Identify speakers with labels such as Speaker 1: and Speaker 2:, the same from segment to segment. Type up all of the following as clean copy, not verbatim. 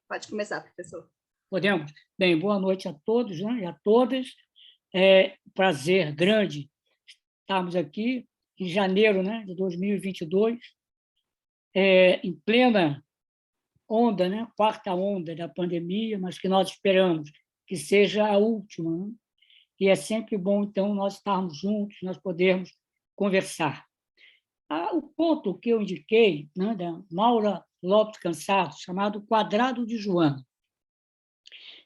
Speaker 1: Pode começar, professor.
Speaker 2: Podemos? Bem, boa noite a todos, né, e a todas. Prazer grande estarmos aqui em janeiro, né, de 2022, em plena onda, né, quarta onda da pandemia, mas que nós esperamos que seja a última, né? E é sempre bom, então, nós estarmos juntos, nós podermos conversar. O ponto que eu indiquei, né, da Maura Lopes Cansado, chamado Quadrado de Joana.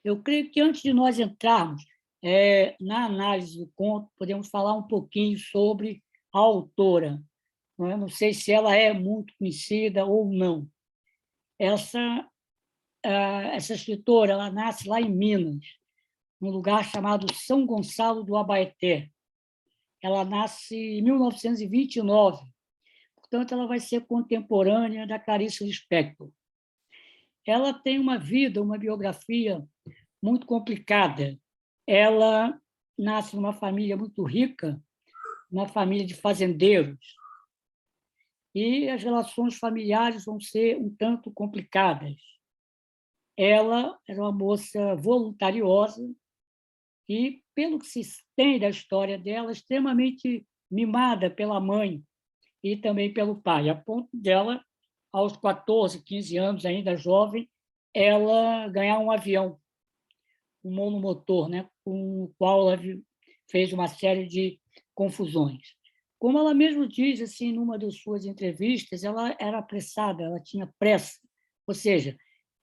Speaker 2: Eu creio que, antes de nós entrarmos na análise do conto, podemos falar um pouquinho sobre a autora. Não é? Não sei se ela é muito conhecida ou não. Essa escritora, ela nasce lá em Minas, num lugar chamado São Gonçalo do Abaeté. Ela nasce em 1929, portanto, ela vai ser contemporânea da Clarice Lispector. Ela tem uma vida, uma biografia muito complicada. Ela nasce numa família muito rica, uma família de fazendeiros, e as relações familiares vão ser um tanto complicadas. Ela era uma moça voluntariosa e, pelo que se tem da história dela, extremamente mimada pela mãe e também pelo pai, a ponto dela, aos 14, 15 anos, ainda jovem, ela ganhar um avião, um monomotor, né, com o qual ela fez uma série de confusões. Como ela mesma diz, assim, numa das suas entrevistas, ela era apressada, ela tinha pressa, ou seja,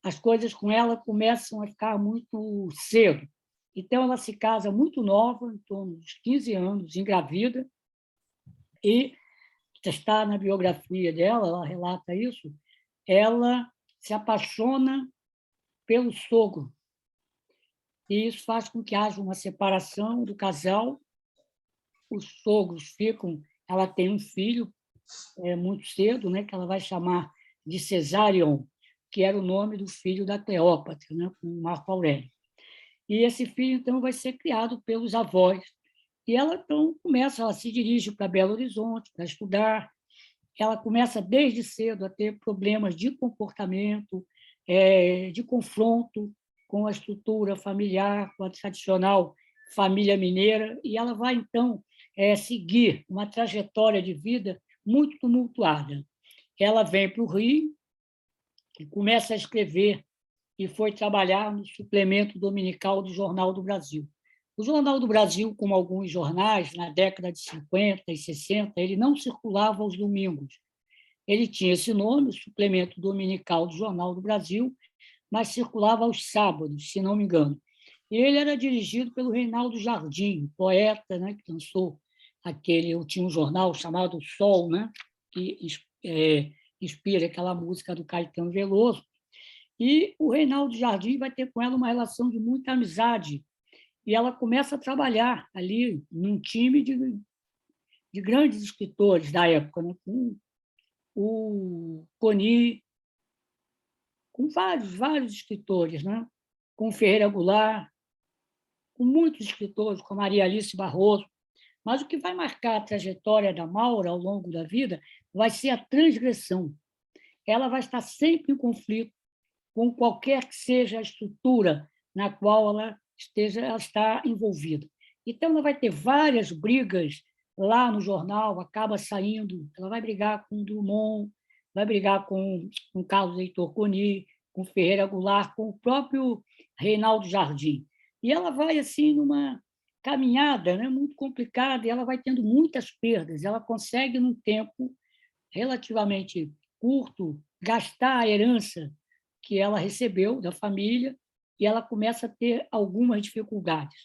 Speaker 2: as coisas com ela começam a ficar muito cedo. Então, ela se casa muito nova, em torno dos 15 anos, engravida, e está na biografia dela, ela relata isso, ela se apaixona pelo sogro, e isso faz com que haja uma separação do casal. Os sogros ficam, ela tem um filho muito cedo, né, que ela vai chamar de Cesarion, que era o nome do filho da Cleópatra, né, com Marco Aurélio. E esse filho, então, vai ser criado pelos avós. E ela, então, ela se dirige para Belo Horizonte para estudar. Ela começa desde cedo a ter problemas de comportamento, de confronto com a estrutura familiar, com a tradicional família mineira, e ela vai, então, seguir uma trajetória de vida muito tumultuada. Ela vem para o Rio e começa a escrever, e foi trabalhar no suplemento dominical do Jornal do Brasil. O Jornal do Brasil, como alguns jornais, na década de 50 e 60, ele não circulava aos domingos. Ele tinha esse nome, Suplemento Dominical do Jornal do Brasil, mas circulava aos sábados, se não me engano. E ele era dirigido pelo Reinaldo Jardim, poeta, né, que lançou eu tinha um jornal chamado Sol, né, que inspira aquela música do Caetano Veloso. E o Reinaldo Jardim vai ter com ela uma relação de muita amizade, e ela começa a trabalhar ali num time de grandes escritores da época, né, com o Coni, com vários escritores, né? Com Ferreira Goulart, com muitos escritores, com Maria Alice Barroso. Mas o que vai marcar a trajetória da Maura ao longo da vida vai ser a transgressão. Ela vai estar sempre em conflito com qualquer que seja a estrutura na qual ela está envolvida. Então, ela vai ter várias brigas lá no jornal, acaba saindo, ela vai brigar com Drummond, vai brigar com Carlos Heitor Coni, com Ferreira Goulart, com o próprio Reinaldo Jardim. E ela vai, assim, numa caminhada, né, muito complicada, e ela vai tendo muitas perdas. Ela consegue, num tempo relativamente curto, gastar a herança que ela recebeu da família, e ela começa a ter algumas dificuldades.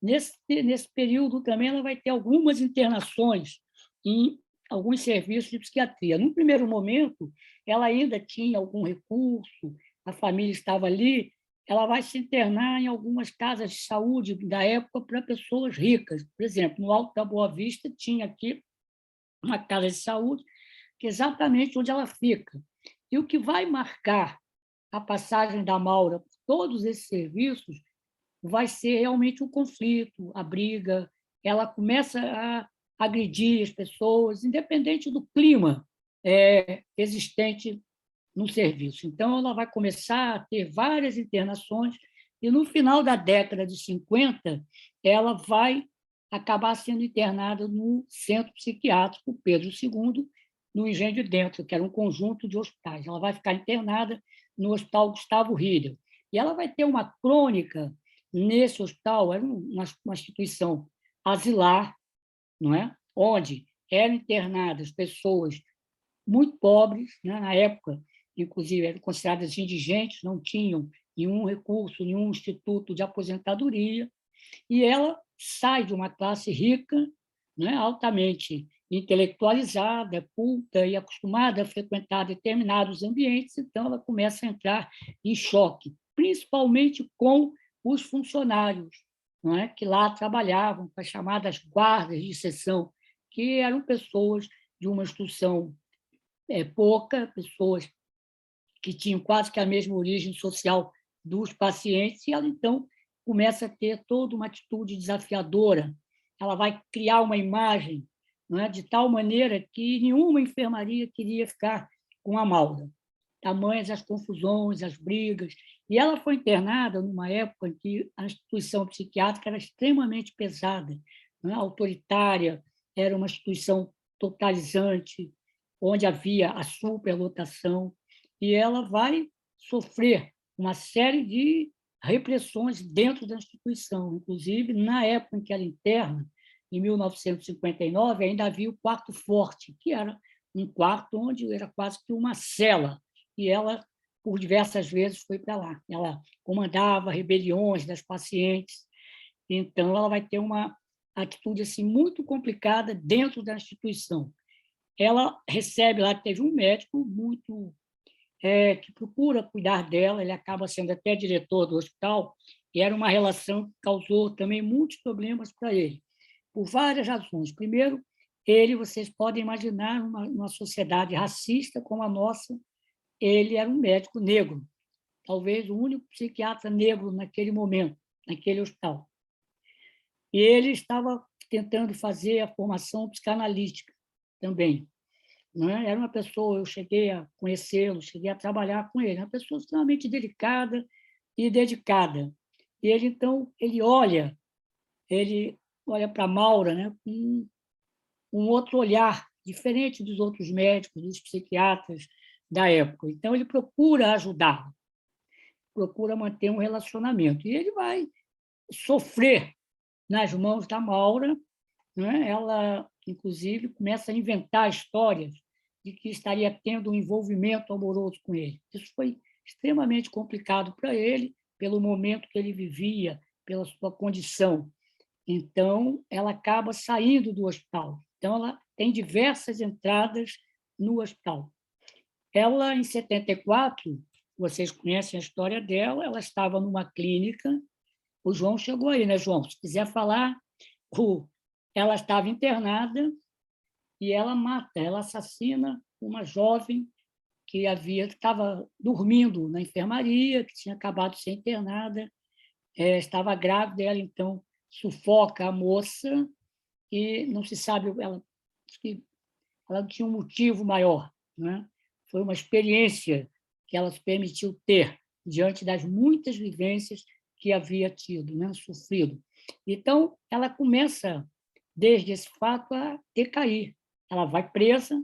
Speaker 2: Nesse período também ela vai ter algumas internações em alguns serviços de psiquiatria. Num primeiro momento, ela ainda tinha algum recurso, a família estava ali, ela vai se internar em algumas casas de saúde da época para pessoas ricas. Por exemplo, no Alto da Boa Vista tinha aqui uma casa de saúde, que é exatamente onde ela fica. E o que vai marcar a passagem da Maura por todos esses serviços vai ser realmente um conflito, a briga. Ela começa a agredir as pessoas, independente do clima existente no serviço. Então, ela vai começar a ter várias internações e, no final da década de 50, ela vai acabar sendo internada no Centro Psiquiátrico Pedro II, no Engenho de Dentro, que era um conjunto de hospitais. Ela vai ficar internada no Hospital Gustavo Hiller. E ela vai ter uma crônica nesse hospital, era uma instituição asilar, não é? Onde eram internadas pessoas muito pobres, né? Na época, inclusive, eram consideradas indigentes, não tinham nenhum recurso, nenhum instituto de aposentadoria, e ela sai de uma classe rica, né? Altamente intelectualizada, culta e acostumada a frequentar determinados ambientes, então ela começa a entrar em choque, principalmente com os funcionários, não é? Que lá trabalhavam, com as chamadas guardas de seção, que eram pessoas de uma instrução pouca, pessoas que tinham quase que a mesma origem social dos pacientes, e ela, então, começa a ter toda uma atitude desafiadora. Ela vai criar uma imagem, não é, de tal maneira que nenhuma enfermaria queria ficar com a Maura. Tamanhas as confusões, as brigas. E ela foi internada numa época em que a instituição psiquiátrica era extremamente pesada, não é, autoritária, era uma instituição totalizante, onde havia a superlotação, e ela vai sofrer uma série de repressões dentro da instituição. Inclusive, na época em que ela interna, em 1959, ainda havia o quarto forte, que era um quarto onde era quase que uma cela, e ela, por diversas vezes, foi para lá. Ela comandava rebeliões das pacientes, então ela vai ter uma atitude assim muito complicada dentro da instituição. Ela recebe lá, teve um médico muito que procura cuidar dela, ele acaba sendo até diretor do hospital, e era uma relação que causou também muitos problemas para ele, por várias razões. Primeiro, ele, vocês podem imaginar, uma sociedade racista como a nossa, ele era um médico negro, talvez o único psiquiatra negro naquele momento, naquele hospital. E ele estava tentando fazer a formação psicanalítica também. Não é? Era uma pessoa, eu cheguei a conhecê-lo, cheguei a trabalhar com ele, uma pessoa extremamente delicada e dedicada. E ele, então, ele olha para a Maura, né, com um outro olhar, diferente dos outros médicos, dos psiquiatras da época. Então, ele procura ajudar, procura manter um relacionamento. E ele vai sofrer nas mãos da Maura, né? Ela, inclusive, começa a inventar histórias de que estaria tendo um envolvimento amoroso com ele. Isso foi extremamente complicado para ele, pelo momento que ele vivia, pela sua condição. Então, ela acaba saindo do hospital. Então, ela tem diversas entradas no hospital. Ela, em 74, vocês conhecem a história dela, ela estava numa clínica. O João chegou aí, né, João? Se quiser falar, ela estava internada e ela mata, ela assassina uma jovem que estava dormindo na enfermaria, que tinha acabado de ser internada, estava grávida, ela então sufoca a moça e não se sabe, ela não tinha um motivo maior, né? Foi uma experiência que ela se permitiu ter diante das muitas vivências que havia tido, né? Sofrido. Então, ela começa, desde esse fato, a decair. Ela vai presa.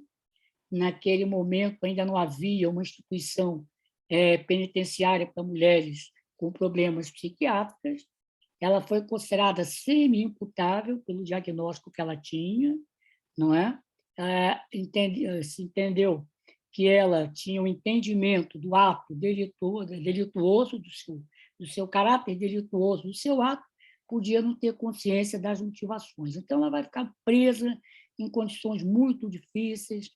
Speaker 2: Naquele momento, ainda não havia uma instituição penitenciária para mulheres com problemas psiquiátricos. Ela foi considerada semi-imputável pelo diagnóstico que ela tinha, não é? Se entendeu que ela tinha um entendimento do ato delituoso do seu caráter delituoso, do seu ato, podia não ter consciência das motivações. Então, ela vai ficar presa em condições muito difíceis.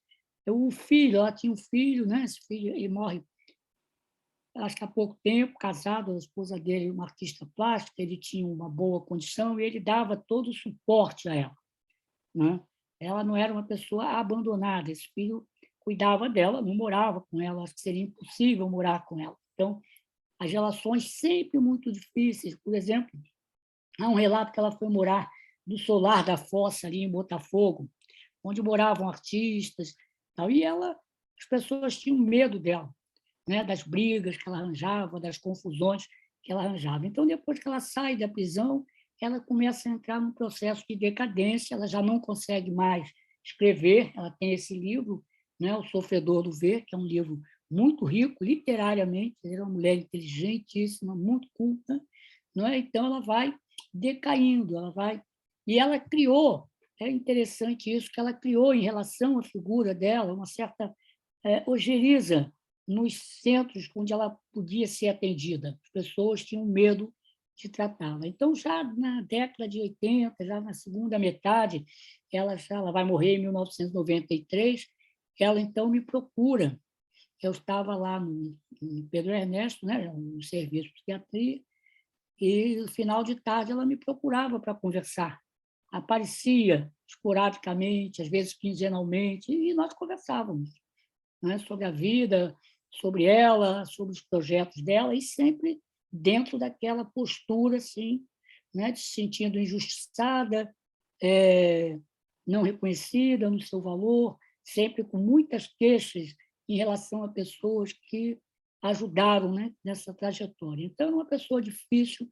Speaker 2: O filho, ela tinha um filho, né? Esse filho ele morre, acho que há pouco tempo, casado, a esposa dele, uma artista plástica, ele tinha uma boa condição e ele dava todo o suporte a ela, né? Ela não era uma pessoa abandonada, esse filho cuidava dela, não morava com ela, acho que seria impossível morar com ela. Então, as relações sempre muito difíceis. Por exemplo, há um relato que ela foi morar no Solar da Fossa, ali em Botafogo, onde moravam artistas, tal, e ela, as pessoas tinham medo dela. né, das brigas que ela arranjava, das confusões que ela arranjava. Então, depois que ela sai da prisão, ela começa a entrar num processo de decadência, ela já não consegue mais escrever, ela tem esse livro, né, O Sofredor do Ver, que é um livro muito rico, literariamente, ela é uma mulher inteligentíssima, muito culta, não é? Então ela vai decaindo, ela vai... E ela criou, é interessante isso, que ela criou em relação à figura dela, uma certa ojeriza nos centros onde ela podia ser atendida. As pessoas tinham medo de tratá-la. Então, já na década de 80, já na segunda metade, ela vai morrer em 1993, ela então me procura. Eu estava lá no Pedro Ernesto, né, no serviço de psiquiatria, e no final de tarde ela me procurava para conversar. Aparecia esporadicamente, às vezes quinzenalmente, e nós conversávamos, né, sobre a vida, sobre ela, sobre os projetos dela, e sempre dentro daquela postura assim, né, de se sentindo injustiçada, não reconhecida no seu valor, sempre com muitas queixas em relação a pessoas que ajudaram, né, nessa trajetória. Então, era uma pessoa difícil,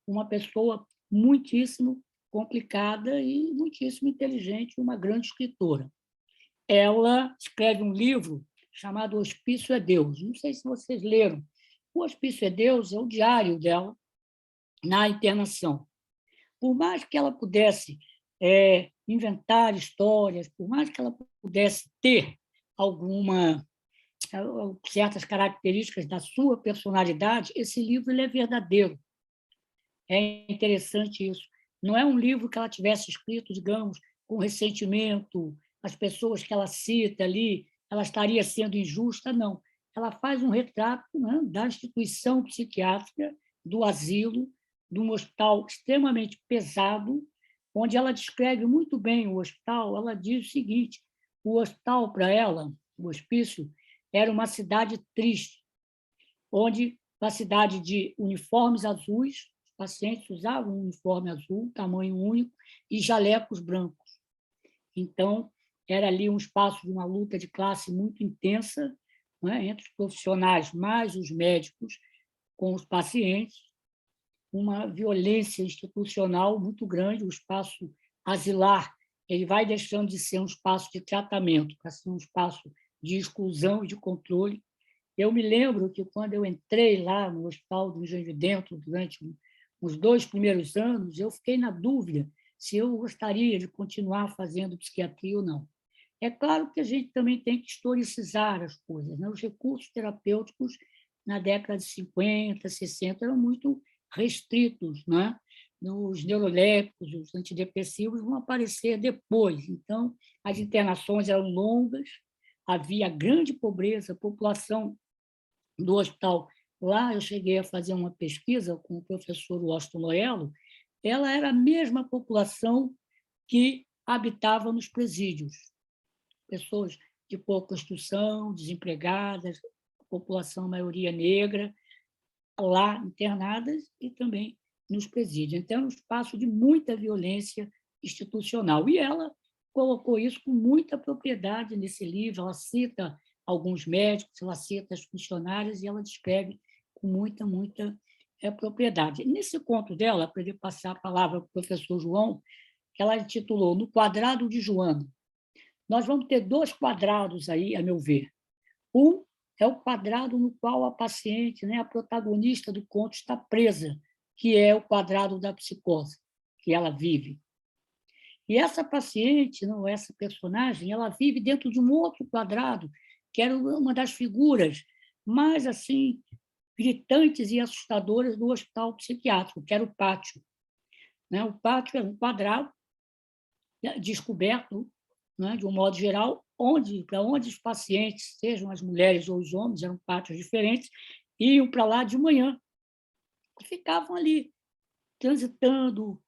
Speaker 2: uma pessoa muitíssimo complicada e muitíssimo inteligente, uma grande escritora. Ela escreve um livro chamado Hospício é Deus. Não sei se vocês leram. O Hospício é Deus é o diário dela na internação. Por mais que ela pudesse inventar histórias, por mais que ela pudesse ter alguma certas características da sua personalidade, esse livro ele é verdadeiro. É interessante isso. Não é um livro que ela tivesse escrito, digamos, com ressentimento, as pessoas que ela cita ali, ela estaria sendo injusta, não. Ela faz um retrato, né, da instituição psiquiátrica, do asilo, de um hospital extremamente pesado, onde ela descreve muito bem o hospital. Ela diz o seguinte: o hospital, para ela, o hospício, era uma cidade triste, onde, uma cidade de uniformes azuis, os pacientes usavam um uniforme azul, tamanho único, e jalecos brancos. Então, era ali um espaço de uma luta de classe muito intensa, né, entre os profissionais mais os médicos com os pacientes, uma violência institucional muito grande. O espaço asilar ele vai deixando de ser um espaço de tratamento para ser um espaço de exclusão e de controle. Eu me lembro que, quando eu entrei lá no Hospital do Engenho de Dentro, durante os 2 primeiros anos, eu fiquei na dúvida se eu gostaria de continuar fazendo psiquiatria ou não. É claro que a gente também tem que historicizar as coisas, né? Os recursos terapêuticos, na década de 50, 60, eram muito restritos, né? Os neurolépticos, os antidepressivos vão aparecer depois. Então, as internações eram longas, havia grande pobreza, a população do hospital. Lá eu cheguei a fazer uma pesquisa com o professor Washington Loello, ela era a mesma população que habitava nos presídios. Pessoas de pouca instrução, desempregadas, população, a maioria negra, lá internadas e também nos presídios. Então, é um espaço de muita violência institucional. E ela colocou isso com muita propriedade nesse livro. Ela cita alguns médicos, ela cita as funcionárias e ela descreve com muita propriedade. Nesse conto dela, para ele passar a palavra para o professor João, que ela intitulou No Quadrado de Joana. Nós vamos ter 2 quadrados aí, a meu ver. Um é o quadrado no qual a paciente, né, a protagonista do conto, está presa, que é o quadrado da psicose, que ela vive. E essa paciente, não, essa personagem, ela vive dentro de um outro quadrado, que era uma das figuras mais assim gritantes e assustadoras do hospital psiquiátrico, que era o pátio. Né? O pátio era um quadrado descoberto, né, de um modo geral, para onde os pacientes, sejam as mulheres ou os homens, eram pátios diferentes, iam para lá de manhã, e ficavam ali, transitando,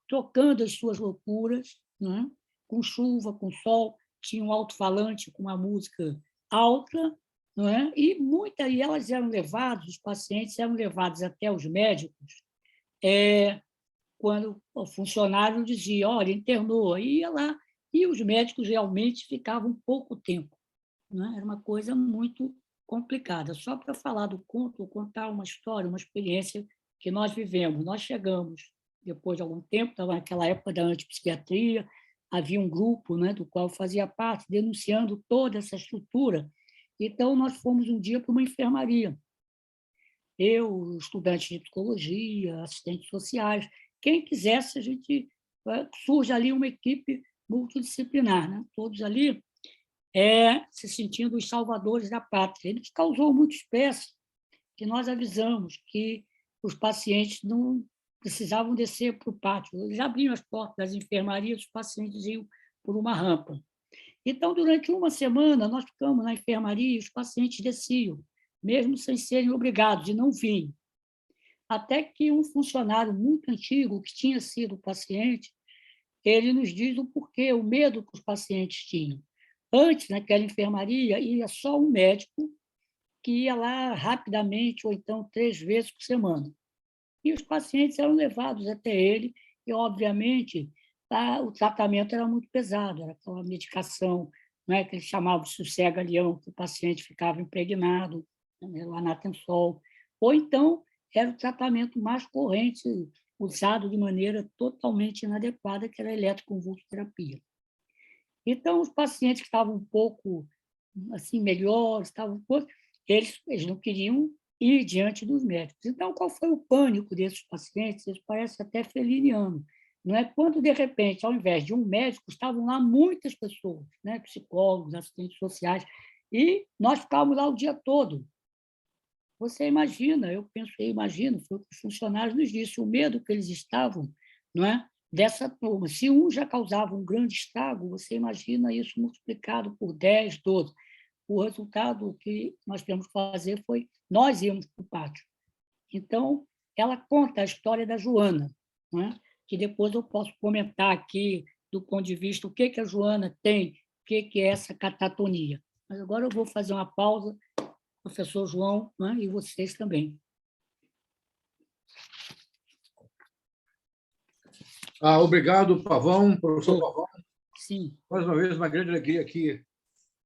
Speaker 2: trocando as suas loucuras, né, com chuva, com sol, tinha um alto-falante com uma música alta, não é? E elas eram levadas, os pacientes eram levados até os médicos, quando o funcionário dizia: olha, internou, aí ia lá, e os médicos realmente ficavam pouco tempo, né? Era uma coisa muito complicada. Só para falar do conto, contar uma história, uma experiência que nós vivemos. Nós chegamos, depois de algum tempo, estava naquela época da antipsiquiatria, havia um grupo, né, do qual eu fazia parte, denunciando toda essa estrutura. Então, nós fomos um dia para uma enfermaria. Eu, estudante de psicologia, assistentes sociais, quem quisesse, a gente surge ali uma equipe multidisciplinar, né? Todos ali se sentindo os salvadores da pátria. Ele causou muita espécie, que nós avisamos que os pacientes não precisavam descer para o pátio. Eles abriam as portas das enfermarias, os pacientes iam por uma rampa. Então, durante uma semana, nós ficamos na enfermaria e os pacientes desciam, mesmo sem serem obrigados, e não vinham. Até que um funcionário muito antigo, que tinha sido paciente, ele nos diz o porquê, o medo que os pacientes tinham. Antes, naquela enfermaria, ia só um médico, que ia lá rapidamente, ou então 3 vezes por semana. E os pacientes eram levados até ele, e, obviamente, o tratamento era muito pesado, era aquela medicação, né, que eles chamavam de sossega-leão, que o paciente ficava impregnado, né, o anatensol, ou então era o tratamento mais corrente, usado de maneira totalmente inadequada, que era a eletroconvulsoterapia. Então, os pacientes que estavam um pouco assim, melhores, eles não queriam ir diante dos médicos. Então, qual foi o pânico desses pacientes? Isso parece até feliniano. Não é quando, de repente, ao invés de um médico, estavam lá muitas pessoas, né? Psicólogos, assistentes sociais, e nós ficávamos lá o dia todo. Você imagina, eu pensei, imagino, foi o que os funcionários nos disseram, o medo que eles estavam, não é, dessa turma. Se um já causava um grande estrago, você imagina isso multiplicado por 10, 12. O resultado que nós tivemos que fazer foi nós íamos para o pátio. Então, ela conta a história da Joana, não é? Que depois eu posso comentar aqui, do ponto de vista, o que a Joana tem, o que é essa catatonia. Mas agora eu vou fazer uma pausa, professor João, né? E vocês também.
Speaker 1: Obrigado, Pavão, professor Pavão.
Speaker 2: Sim.
Speaker 1: Mais uma vez, uma grande alegria aqui,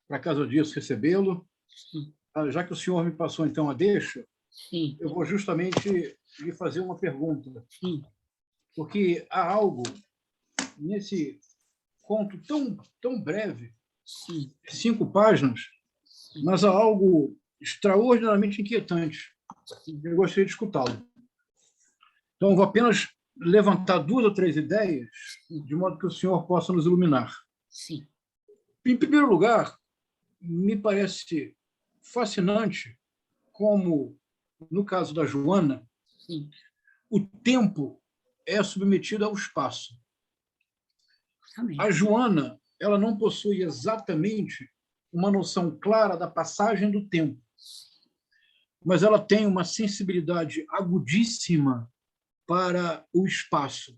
Speaker 1: para casa disso, recebê-lo. Já que o senhor me passou, então, a deixa,
Speaker 2: sim,
Speaker 1: eu vou justamente lhe fazer uma pergunta.
Speaker 2: sim,
Speaker 1: Porque há algo nesse conto tão breve,
Speaker 2: sim,
Speaker 1: 5 páginas, mas há algo extraordinariamente inquietante. Eu gostaria de escutá-lo. Então, vou apenas levantar 2 ou 3 ideias, de modo que o senhor possa nos iluminar.
Speaker 2: sim.
Speaker 1: Em primeiro lugar, me parece fascinante como, no caso da Joana,
Speaker 2: Sim.
Speaker 1: o tempo é submetido ao espaço.
Speaker 2: Amém.
Speaker 1: A Joana, ela não possui exatamente uma noção clara da passagem do tempo, mas ela tem uma sensibilidade agudíssima para o espaço.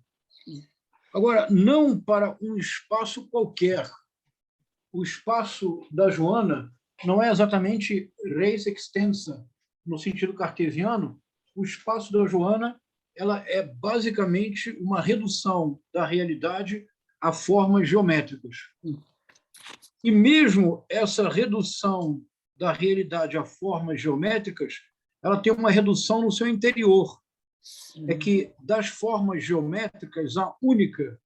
Speaker 1: Agora, não para um espaço qualquer. O espaço da Joana não é exatamente res extensa, no sentido cartesiano. O espaço da Joana ela é basicamente uma redução da realidade a formas geométricas. E mesmo essa redução da realidade a formas geométricas, ela tem uma redução no seu interior. É que das formas geométricas, a única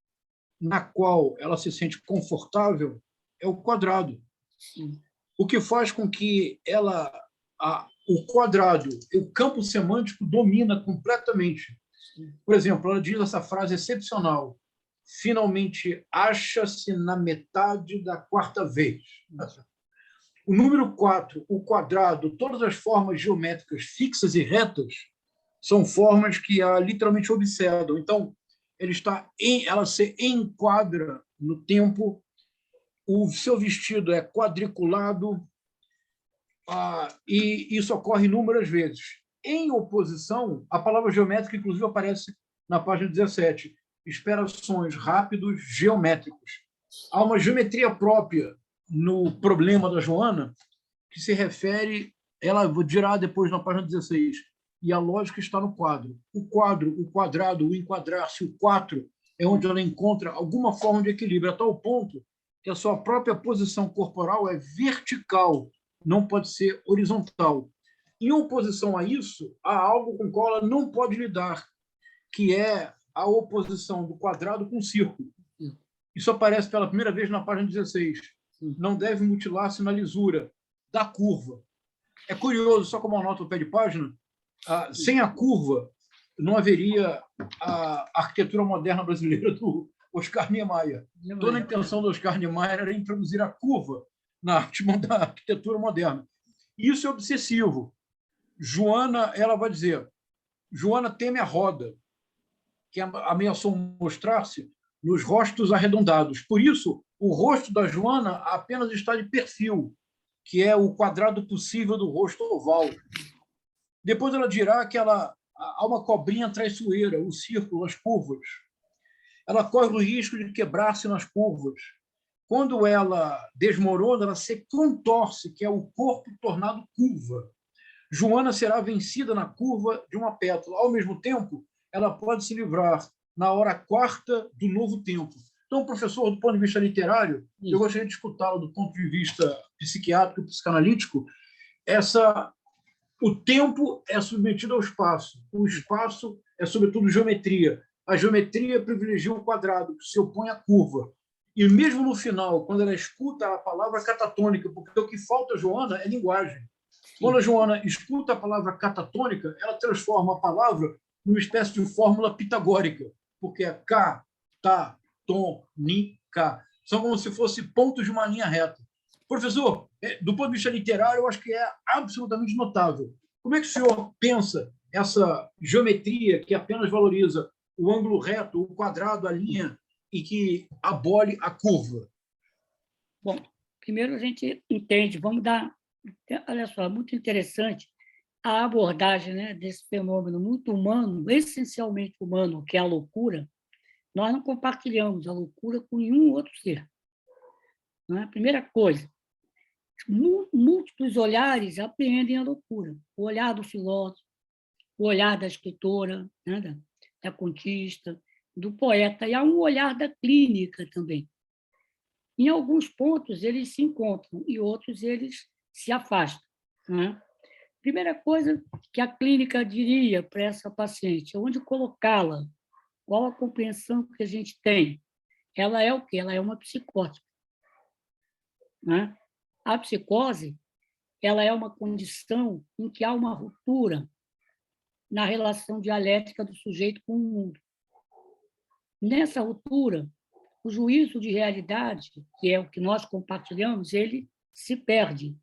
Speaker 1: na qual ela se sente confortável é o quadrado. O que faz com que o quadrado, o campo semântico domina completamente. Por exemplo, ela diz essa frase excepcional: finalmente acha-se na metade da 4ª vez. O número 4, o quadrado, todas as formas geométricas fixas e retas são formas que a literalmente obsedam. Então, ela se enquadra no tempo, o seu vestido é quadriculado, e isso ocorre inúmeras vezes. Em oposição, a palavra geométrica, inclusive, aparece na página 17. Esperações rápidos geométricos. Há uma geometria própria no problema da Joana, que se refere, ela dirá depois na página 16, e a lógica está no quadro. O quadro, o quadrado, o enquadrar-se, o 4 é onde ela encontra alguma forma de equilíbrio, a tal ponto que a sua própria posição corporal é vertical não pode ser horizontal. Em oposição a isso, há algo com o qual ela não pode lidar, que é a oposição do quadrado com o círculo. Isso aparece pela primeira vez na página 16. Não deve mutilar-se na lisura da curva. É curioso, só como uma nota ao pé de página, sem a curva, não haveria a arquitetura moderna brasileira do Oscar Niemeyer. Toda a intenção do Oscar Niemeyer era introduzir a curva na arte da arquitetura moderna. Isso é obsessivo. Joana, ela vai dizer, Joana teme a roda, que ameaçou mostrar-se nos rostos arredondados. Por isso, o rosto da Joana apenas está de perfil, que é o quadrado possível do rosto oval. Depois ela dirá que há uma cobrinha traiçoeira, o círculo, as curvas. Ela corre o risco de quebrar-se nas curvas. Quando ela desmorona, ela se contorce, que é o corpo tornado curva. Joana será vencida na curva de uma pétala. Ao mesmo tempo, ela pode se livrar na hora quarta do novo tempo. Então, professor, do ponto de vista literário, eu gostaria de escutá-lo do ponto de vista psiquiátrico, psicanalítico. O tempo é submetido ao espaço. O espaço é, sobretudo, geometria. A geometria privilegia o quadrado, que se opõe à curva. E mesmo no final, quando ela escuta a palavra catatônica, porque o que falta a Joana é linguagem. Quando a Joana escuta a palavra catatônica, ela transforma a palavra numa espécie de fórmula pitagórica, porque é catatônica. São como se fossem pontos de uma linha reta. Professor, do ponto de vista literário, eu acho que é absolutamente notável. Como é que o senhor pensa essa geometria que apenas valoriza o ângulo reto, o quadrado, a linha, e que abole a curva?
Speaker 2: Bom, primeiro a gente entende, vamos dar... Olha só, muito interessante a abordagem, né, desse fenômeno muito humano, essencialmente humano, que é a loucura. Nós não compartilhamos a loucura com nenhum outro ser. Não é? Primeira coisa, múltiplos olhares apreendem a loucura. O olhar do filósofo, o olhar da escritora, né, da contista, do poeta, e há um olhar da clínica também. Em alguns pontos, eles se encontram, e outros eles se afastam. Né? Primeira coisa que a clínica diria para essa paciente, onde colocá-la, qual a compreensão que a gente tem. Ela é o quê? Ela é uma psicótica. Né? A psicose, ela é uma condição em que há uma ruptura na relação dialética do sujeito com o mundo. Nessa ruptura, o juízo de realidade, que é o que nós compartilhamos, ele se perde.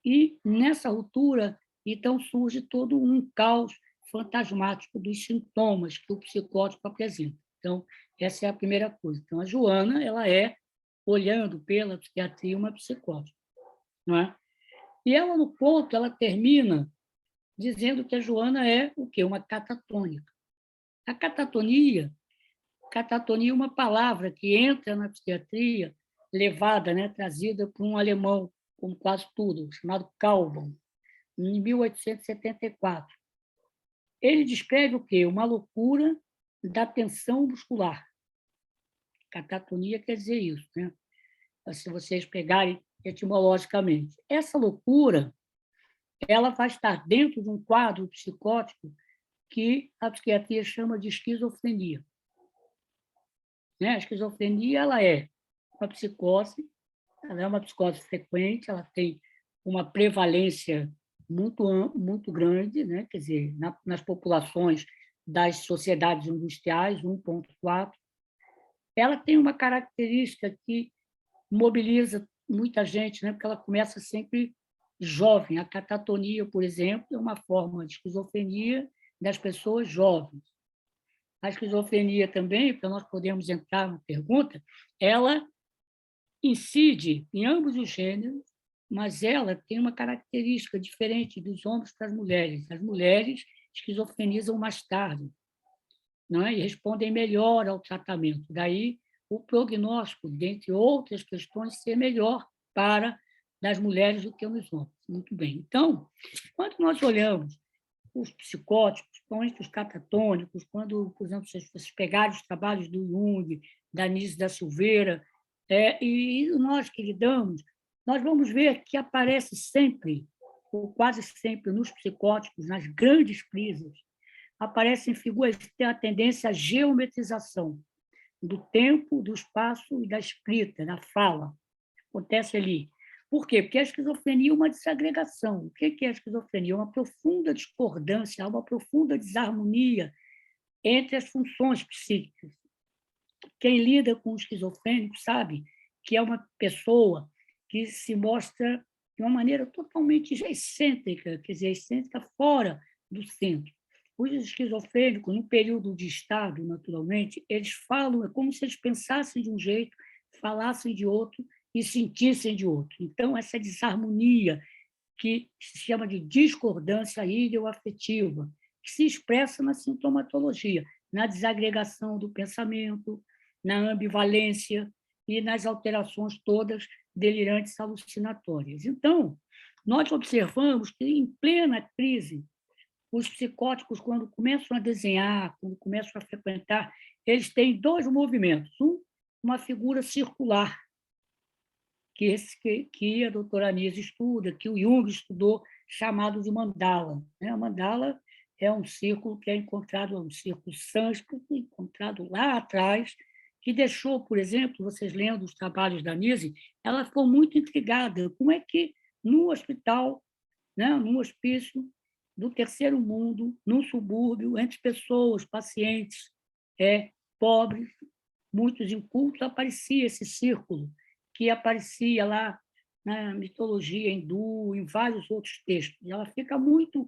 Speaker 2: E, nessa ruptura, então, surge todo um caos fantasmático dos sintomas que o psicótico apresenta. Então, essa é a primeira coisa. Então, a Joana, ela é, olhando pela psiquiatria, uma psicótica. Não é? E ela, no conto, ela termina dizendo que a Joana é o quê? Uma catatônica. A catatonia é uma palavra que entra na psiquiatria, levada, né, trazida por um alemão, como quase tudo, chamado Kalban, em 1874. Ele descreve o quê? Uma loucura da tensão muscular. Catatonia quer dizer isso, né? Se vocês pegarem etimologicamente. Essa loucura, ela vai estar dentro de um quadro psicótico que a psiquiatria chama de esquizofrenia. Né? A esquizofrenia, ela é uma psicose, ela é uma psicose frequente, ela tem uma prevalência muito grande, né? Quer dizer, nas populações das sociedades industriais, 1,4. Ela tem uma característica que mobiliza muita gente, né? Porque ela começa sempre jovem. A catatonia, por exemplo, é uma forma de esquizofrenia das pessoas jovens. A esquizofrenia também, para nós podermos entrar na pergunta, ela incide em ambos os gêneros, mas ela tem uma característica diferente dos homens para as mulheres. As mulheres esquizofrenizam mais tarde, não é? E respondem melhor ao tratamento. Daí, o prognóstico, dentre outras questões, ser melhor para das mulheres do que nos homens. Muito bem. Então, quando nós olhamos os psicóticos, principalmente os catatônicos, quando, por exemplo, vocês pegarem os trabalhos do Jung, da Anísio da Silveira, e nós que lidamos nós vamos ver que aparece sempre, ou quase sempre, nos psicóticos, nas grandes crises, aparecem figuras que têm a tendência à geometrização do tempo, do espaço e da escrita, da fala. Acontece ali. Por quê? Porque a esquizofrenia é uma desagregação. O que é a esquizofrenia? É uma profunda discordância, uma profunda desarmonia entre as funções psíquicas. Quem lida com o esquizofrênico sabe que é uma pessoa que se mostra de uma maneira totalmente excêntrica, quer dizer, excêntrica fora do centro. Os esquizofrênicos, no período de estado, naturalmente, eles falam, é como se eles pensassem de um jeito, falassem de outro e sentissem de outro. Então, essa desarmonia, que se chama de discordância ideoafetiva, que se expressa na sintomatologia, na desagregação do pensamento, na ambivalência e nas alterações todas delirantes alucinatórias. Então, nós observamos que, em plena crise, os psicóticos, quando começam a desenhar, quando começam a frequentar, eles têm dois movimentos. Uma figura circular, que a doutora Anísia estuda, que o Jung estudou, chamado de mandala. A mandala é um círculo que é encontrado, um círculo sânscrito, encontrado lá atrás, que deixou, por exemplo, vocês lendo os trabalhos da Anísia, ela ficou muito intrigada. Como é que, no hospital, num hospício do terceiro mundo, num subúrbio, entre pessoas, pacientes pobres, muitos incultos, aparecia esse círculo, que aparecia lá na mitologia hindu, em vários outros textos. E ela fica muito,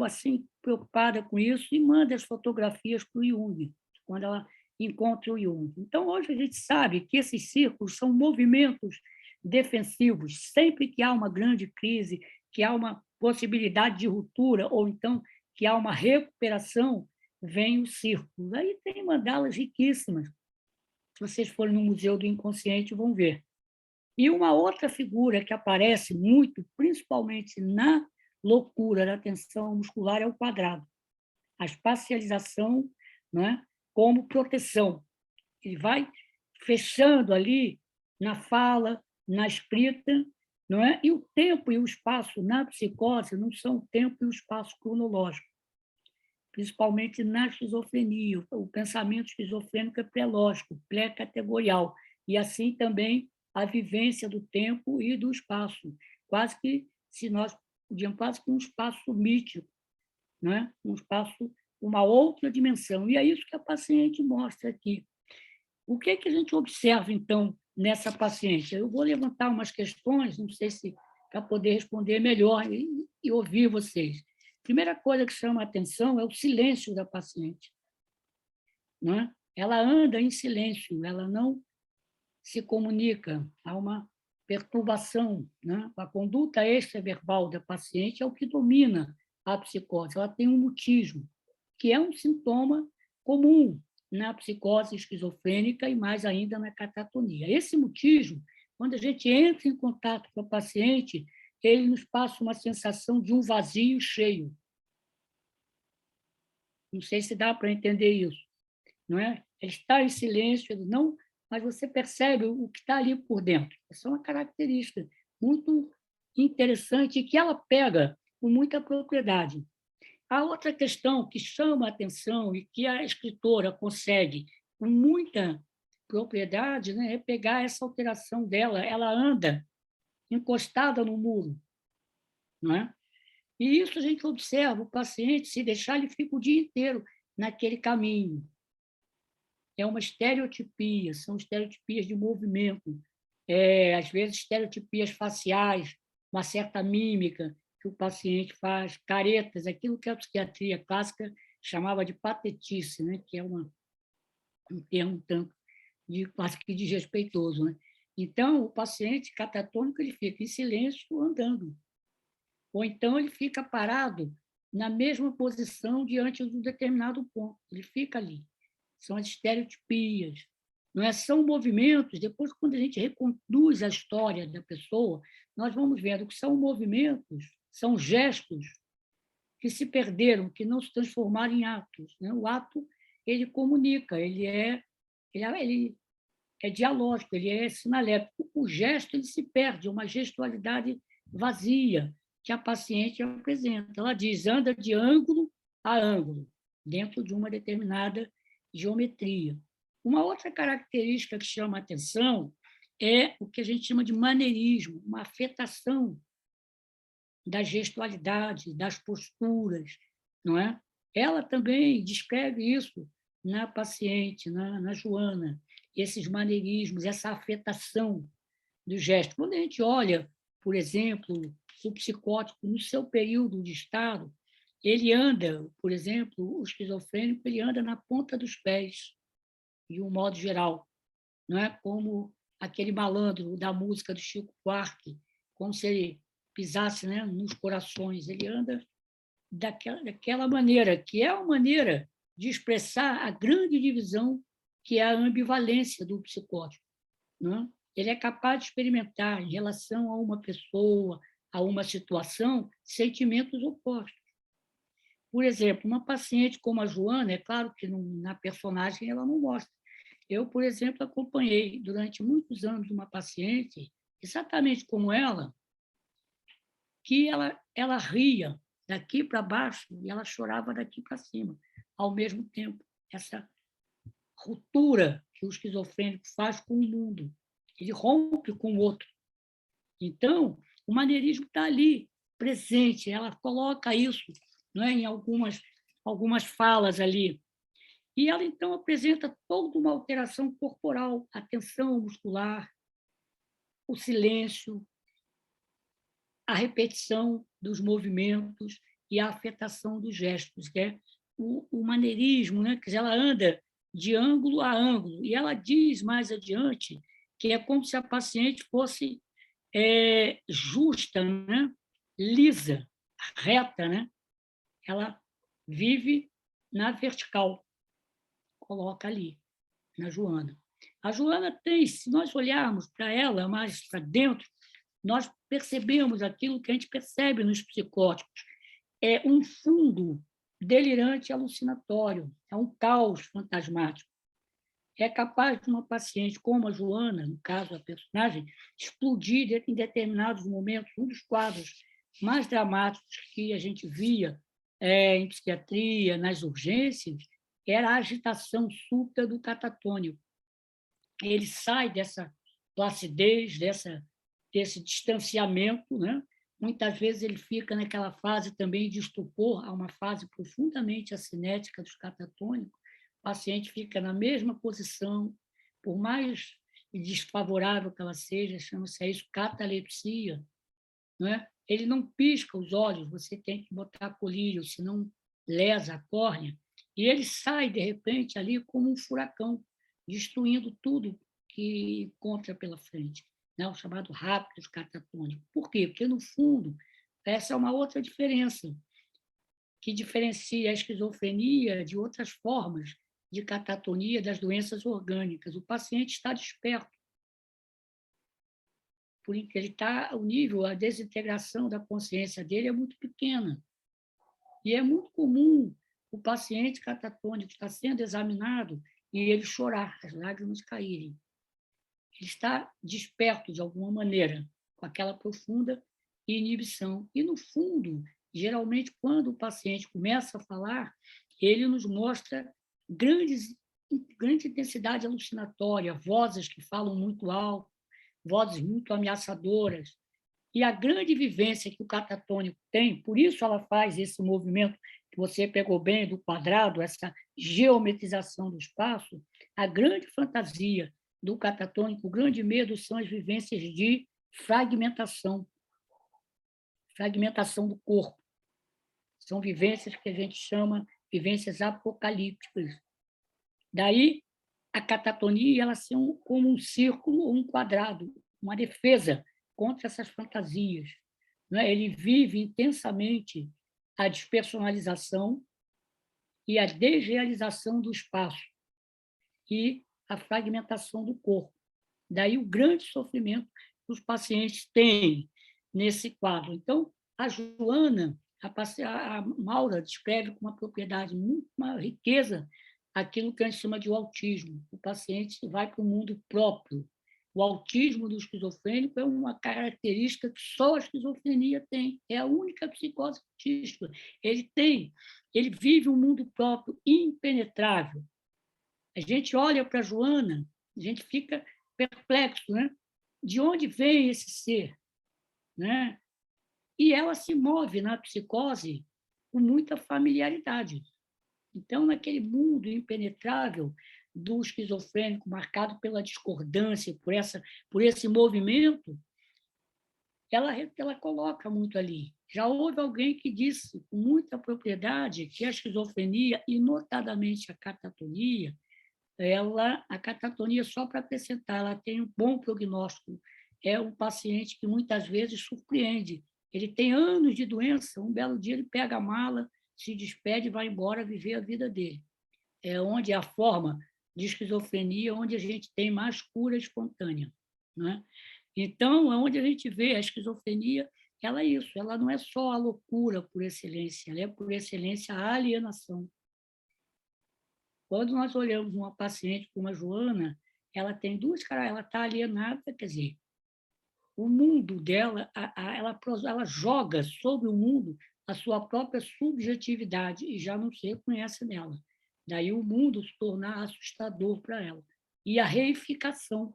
Speaker 2: assim, preocupada com isso e manda as fotografias para o Jung, quando ela encontra o Jung. Então, hoje a gente sabe que esses círculos são movimentos defensivos. Sempre que há uma grande crise, que há uma possibilidade de ruptura, ou então que há uma recuperação, vem o círculo. Aí tem mandalas riquíssimas. Se vocês forem no Museu do Inconsciente, vão ver. E uma outra figura que aparece muito, principalmente na loucura da tensão muscular, é o quadrado. A espacialização, né, como proteção. Ele vai fechando ali na fala, na escrita, não é? E o tempo e o espaço na psicose não são o tempo e o espaço cronológico, principalmente na esquizofrenia. O pensamento esquizofrênico é pré-lógico, pré-categorial, e assim também a vivência do tempo e do espaço, quase que, se nós podíamos, quase que um espaço mítico, né? Um espaço, uma outra dimensão. E é isso que a paciente mostra aqui. O que a gente observa, então, nessa paciente? Eu vou levantar umas questões, não sei se para poder responder melhor e ouvir vocês. A primeira coisa que chama a atenção é o silêncio da paciente. Não é? Ela anda em silêncio, ela não se comunica, há uma perturbação. Né? A conduta extraverbal da paciente é o que domina a psicose. Ela tem um mutismo, que é um sintoma comum na psicose esquizofrênica e mais ainda na catatonia. Esse mutismo, quando a gente entra em contato com a paciente, ele nos passa uma sensação de um vazio cheio. Não sei se dá para entender isso. Não é? Ele está em silêncio, ele não, mas você percebe o que está ali por dentro. Essa é uma característica muito interessante e que ela pega com muita propriedade. A outra questão que chama a atenção e que a escritora consegue com muita propriedade, né, é pegar essa alteração dela. Ela anda encostada no muro. Não é? E isso a gente observa, o paciente, se deixar, ele fica o dia inteiro naquele caminho. É uma estereotipia, são estereotipias de movimento, às vezes estereotipias faciais, uma certa mímica que o paciente faz, caretas, aquilo que a psiquiatria clássica chamava de patetice, né? Que é um termo tanto quase que desrespeitoso. Né? Então, o paciente catatônico ele fica em silêncio andando, ou então ele fica parado na mesma posição diante de um determinado ponto, ele fica ali. São as estereotipias. Não é? São movimentos, depois, quando a gente reconduz a história da pessoa, nós vamos vendo que são movimentos, são gestos que se perderam, que não se transformaram em atos. Né? O ato, ele comunica, ele é dialógico, ele é sinalético. O gesto ele se perde, é uma gestualidade vazia que a paciente apresenta. Ela diz, anda de ângulo a ângulo, dentro de uma determinada geometria. Uma outra característica que chama a atenção é o que a gente chama de maneirismo, uma afetação da gestualidade, das posturas, não é? Ela também descreve isso na paciente, na Joana, esses maneirismos, essa afetação do gesto. Quando a gente olha, por exemplo, o psicótico no seu período de estado, ele anda, por exemplo, o esquizofrênico, ele anda na ponta dos pés, de um modo geral, não é? Como aquele malandro da música do Chico Buarque, como se ele pisasse, né, nos corações. Ele anda daquela maneira, que é uma maneira de expressar a grande divisão que é a ambivalência do psicótico. Não é? Ele é capaz de experimentar, em relação a uma pessoa, a uma situação, sentimentos opostos. Por exemplo, uma paciente como a Joana, é claro que na personagem ela não mostra. Eu, por exemplo, acompanhei durante muitos anos uma paciente, exatamente como ela, que ela ria daqui para baixo e ela chorava daqui para cima, ao mesmo tempo. Essa ruptura que o esquizofrênico faz com o mundo. Ele rompe com o outro. Então, o maneirismo está ali, presente. Ela coloca isso, não é, em algumas falas ali. E ela, então, apresenta toda uma alteração corporal, a tensão muscular, o silêncio, a repetição dos movimentos e a afetação dos gestos, que é o maneirismo, né? Que ela anda de ângulo a ângulo. E ela diz mais adiante que é como se a paciente fosse justa, né? Lisa, reta, né? Ela vive na vertical, coloca ali, na Joana. A Joana tem, se nós olharmos para ela mais para dentro, nós percebemos aquilo que a gente percebe nos psicóticos. É um fundo delirante alucinatório, é um caos fantasmático. É capaz de uma paciente como a Joana, no caso a personagem, explodir em determinados momentos. Um dos quadros mais dramáticos que a gente via em psiquiatria, nas urgências, era a agitação súbita do catatônico. Ele sai dessa placidez, desse distanciamento, né? Muitas vezes ele fica naquela fase também de estupor, há uma fase profundamente acinética dos catatônicos, o paciente fica na mesma posição, por mais desfavorável que ela seja, chama-se isso catalepsia, não é? Ele não pisca os olhos, você tem que botar colírio, senão lesa a córnea, e ele sai, de repente, ali como um furacão, destruindo tudo que encontra pela frente, né? O chamado raptus catatônico. Por quê? Porque, no fundo, essa é uma outra diferença, que diferencia a esquizofrenia de outras formas de catatonia das doenças orgânicas. O paciente está desperto, porque ele está, o nível, a desintegração da consciência dele é muito pequena. E é muito comum o paciente catatônico estar sendo examinado e ele chorar, as lágrimas caírem. Ele está desperto de alguma maneira, com aquela profunda inibição. E, no fundo, geralmente, quando o paciente começa a falar, ele nos mostra grande intensidade alucinatória, vozes que falam muito alto, vozes muito ameaçadoras. E a grande vivência que o catatônico tem, por isso ela faz esse movimento que você pegou bem do quadrado, essa geometrização do espaço, a grande fantasia do catatônico, o grande medo são as vivências de fragmentação do corpo. São vivências que a gente chama vivências apocalípticas. Daí, a catatonia ela ser como um círculo ou um quadrado, uma defesa contra essas fantasias. Ele vive intensamente a despersonalização e a desrealização do espaço e a fragmentação do corpo. Daí o grande sofrimento que os pacientes têm nesse quadro. Então, a Joana, a Maura descreve com uma propriedade, uma riqueza, aquilo que a gente chama de autismo. O paciente vai para o mundo próprio. O autismo do esquizofrênico é uma característica que só a esquizofrenia tem. É a única psicose autística. Ele vive um mundo próprio impenetrável. A gente olha para a Joana, a gente fica perplexo, né? De onde vem esse ser? Né? E ela se move na psicose com muita familiaridade. Então, naquele mundo impenetrável do esquizofrênico, marcado pela discordância, por esse movimento, ela coloca muito ali. Já houve alguém que disse com muita propriedade que a esquizofrenia, e notadamente a catatonia, a catatonia, só para acrescentar, ela tem um bom prognóstico. É um paciente que muitas vezes surpreende. Ele tem anos de doença, um belo dia ele pega a mala, se despede e vai embora viver a vida dele. É onde a forma de esquizofrenia, onde a gente tem mais cura espontânea. Né? Então, é onde a gente vê a esquizofrenia, ela é isso, ela não é só a loucura por excelência, ela é, por excelência, a alienação. Quando nós olhamos uma paciente como a Joana, ela tem duas caras, ela está alienada, quer dizer, o mundo dela, ela joga sobre o mundo a sua própria subjetividade e já não se reconhece nela. Daí o mundo se tornar assustador para ela. E a reificação.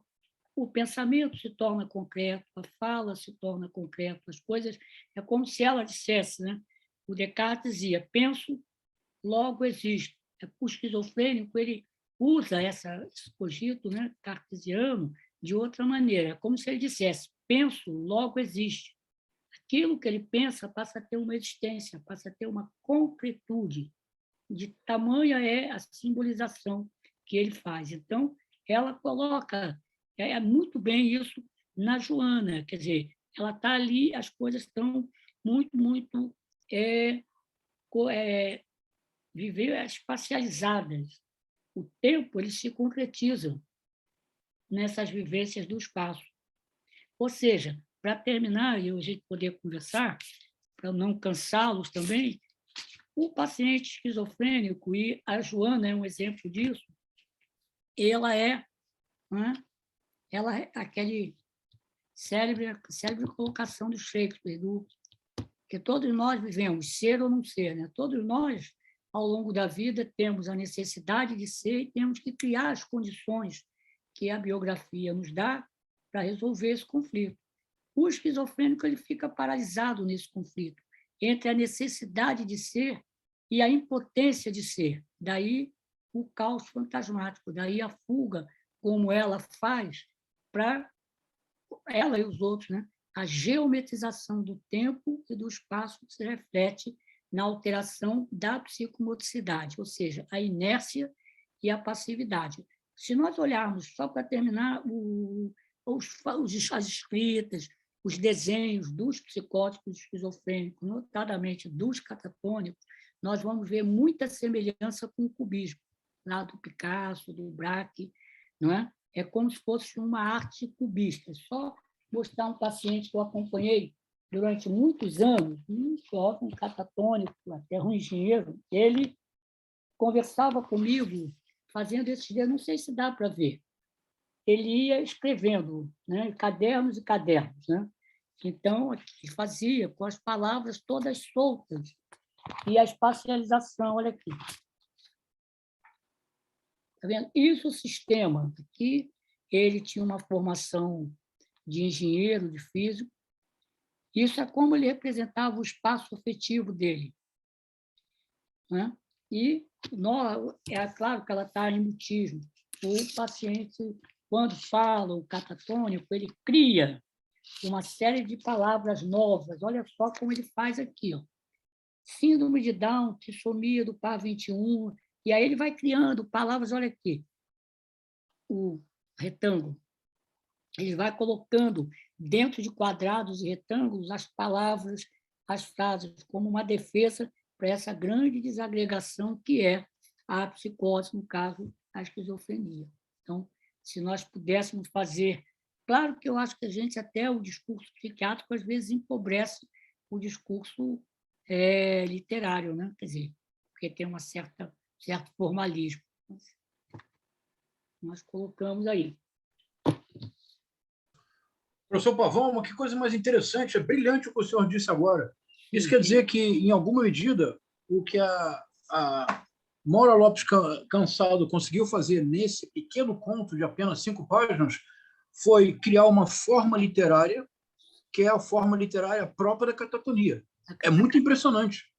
Speaker 2: O pensamento se torna concreto, a fala se torna concreta, as coisas... É como se ela dissesse, né? O Descartes dizia, penso, logo existo. O esquizofrênico, ele usa esse cogito, né, cartesiano de outra maneira. É como se ele dissesse, penso, logo existe. Aquilo que ele pensa passa a ter uma existência, passa a ter uma concretude. De tamanha é a simbolização que ele faz. Então, ela coloca muito bem isso na Joana, quer dizer, ela está ali, as coisas estão muito espacializadas. O tempo ele se concretiza nessas vivências do espaço. Ou seja, para terminar e a gente poder conversar, para não cansá-los também, o paciente esquizofrênico, e a Joana é um exemplo disso, ela é, né, aquele cérebro de colocação do Shakespeare, que todos nós vivemos, ser ou não ser. Né? Todos nós, ao longo da vida, temos a necessidade de ser e temos que criar as condições que a biografia nos dá para resolver esse conflito. O esquizofrênico ele fica paralisado nesse conflito entre a necessidade de ser e a impotência de ser. Daí o caos fantasmático, daí a fuga, como ela faz, para ela e os outros, né? A geometrização do tempo e do espaço que se reflete na alteração da psicomotricidade, ou seja, a inércia e a passividade. Se nós olharmos, só para terminar, as escritas, os desenhos dos psicóticos esquizofrênicos, notadamente dos catatônicos, nós vamos ver muita semelhança com o cubismo, lá do Picasso, do Braque, não é? É como se fosse uma arte cubista. Só mostrar um paciente que eu acompanhei durante muitos anos, um jovem catatônico, até um engenheiro, ele conversava comigo, fazendo esses dias, não sei se dá para ver, ele ia escrevendo, né, cadernos e cadernos. Né? Então, ele fazia com as palavras todas soltas, e a espacialização, olha aqui. Tá vendo? Isso, o sistema, aqui, ele tinha uma formação de engenheiro, de físico. Isso é como ele representava o espaço afetivo dele. Né? E é claro que ela está em mutismo. O paciente, quando fala o catatônico, ele cria uma série de palavras novas. Olha só como ele faz aqui. Ó. Síndrome de Down, trissomia do par 21. E aí ele vai criando palavras, olha aqui, o retângulo. Ele vai colocando dentro de quadrados e retângulos as palavras, as frases, como uma defesa para essa grande desagregação que é a psicose, no caso, a esquizofrenia. Então, se nós pudéssemos fazer... Claro que eu acho que a gente, até o discurso psiquiátrico, às vezes empobrece o discurso literário, né? Quer dizer, porque tem certo formalismo. Nós colocamos aí.
Speaker 1: Professor Pavão, que coisa mais interessante, é brilhante o que o senhor disse agora. Isso quer dizer que, em alguma medida, o que a Maura Lopes Cansado conseguiu fazer nesse pequeno conto de apenas 5 páginas foi criar uma forma literária, que é a forma literária própria da catatonia. É muito impressionante.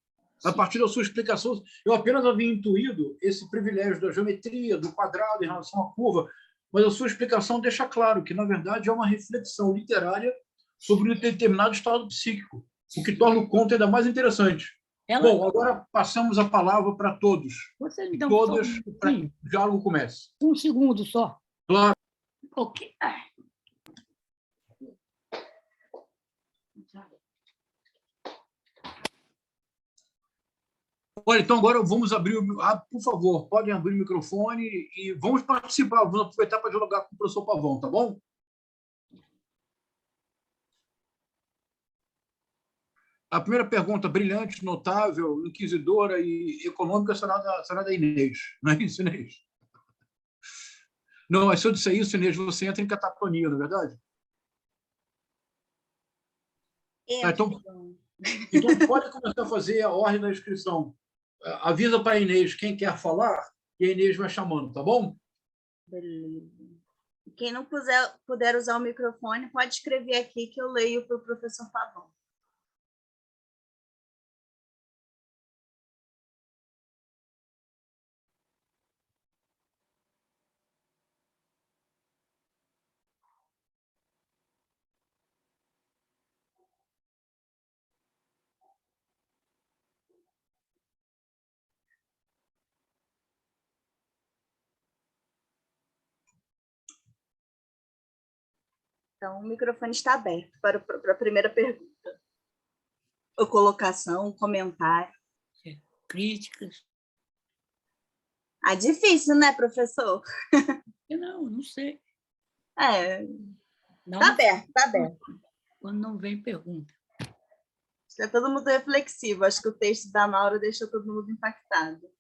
Speaker 1: A partir da sua explicação, eu apenas havia intuído esse privilégio da geometria, do quadrado em relação à curva, mas a sua explicação deixa claro que, na verdade, é uma reflexão literária sobre um determinado estado psíquico, o que torna o conto ainda mais interessante. Bom, agora passamos a palavra para todos.
Speaker 2: Você me
Speaker 1: e
Speaker 2: dá
Speaker 1: todas, para que o diálogo comece.
Speaker 2: Um segundo só.
Speaker 1: Claro.
Speaker 2: Ok.
Speaker 1: Olha, então agora vamos abrir por favor, podem abrir o microfone e vamos participar. Vamos aproveitar para dialogar com o professor Pavão, tá bom? A primeira pergunta, brilhante, notável, inquisidora e econômica, será da Inês. Não é isso, Inês? Não, se eu disser isso, Inês, você entra em catatonia, não é verdade? Então pode começar a fazer a ordem da inscrição. Avisa para a Inês quem quer falar e a Inês vai chamando, tá bom?
Speaker 3: Beleza. Quem não puder usar o microfone, pode escrever aqui que eu leio para o professor Pavão. Então, o microfone está aberto para a primeira pergunta. Ou colocação, comentário.
Speaker 2: Críticas.
Speaker 3: Difícil, né, professor?
Speaker 2: Não sei.
Speaker 3: Está aberto, está aberto.
Speaker 2: Quando não vem pergunta.
Speaker 3: Está todo mundo reflexivo. Acho que o texto da Maura deixou todo mundo impactado.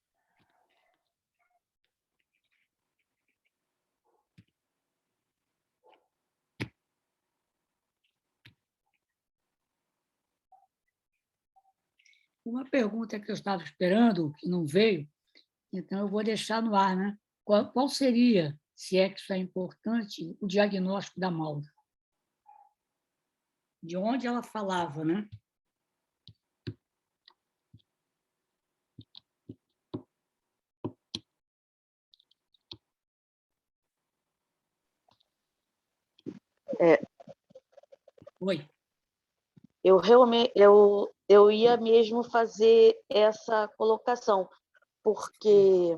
Speaker 2: Uma pergunta que eu estava esperando, que não veio, então eu vou deixar no ar, né? Qual seria, se é que isso é importante, o diagnóstico da Maura? De onde ela falava, né? Oi.
Speaker 4: Eu ia mesmo fazer essa colocação, porque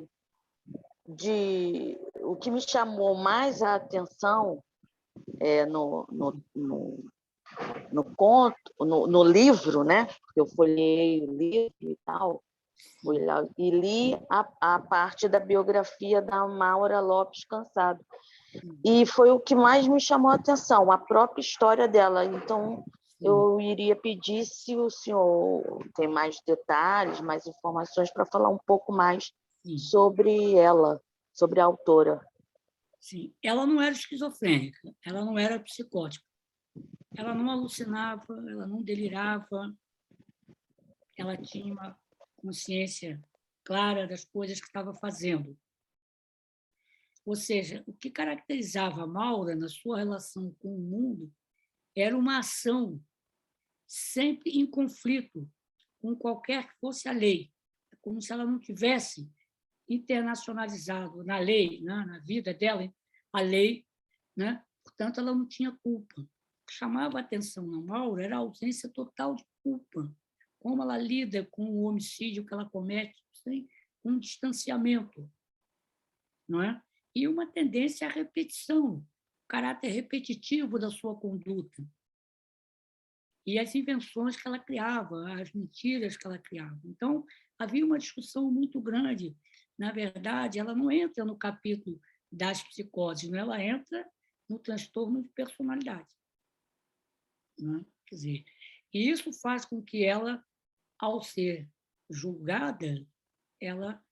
Speaker 4: o que me chamou mais a atenção no conto, no livro, né? Porque eu folhei o livro e tal, fui lá e li a parte da biografia da Maura Lopes Cansado. E foi o que mais me chamou a atenção, a própria história dela. Então, eu iria pedir se o senhor tem mais detalhes, mais informações para falar um pouco mais sobre ela, sobre a autora.
Speaker 2: Sim, ela não era esquizofrênica, ela não era psicótica. Ela não alucinava, ela não delirava, ela tinha uma consciência clara das coisas que estava fazendo. Ou seja, o que caracterizava a Maura na sua relação com o mundo era uma ação sempre em conflito com qualquer que fosse a lei, como se ela não tivesse internacionalizado na lei, né, na vida dela, a lei, né? Portanto, ela não tinha culpa. O que chamava a atenção na Maura era a ausência total de culpa, como ela lida com o homicídio que ela comete, com um distanciamento, não é? E uma tendência à repetição, o caráter repetitivo da sua conduta. E as invenções que ela criava, as mentiras que ela criava. Então, havia uma discussão muito grande. Na verdade, ela não entra no capítulo das psicoses, não? Ela entra no transtorno de personalidade. Não é? Quer dizer, e isso faz com que ela, ao ser julgada, ela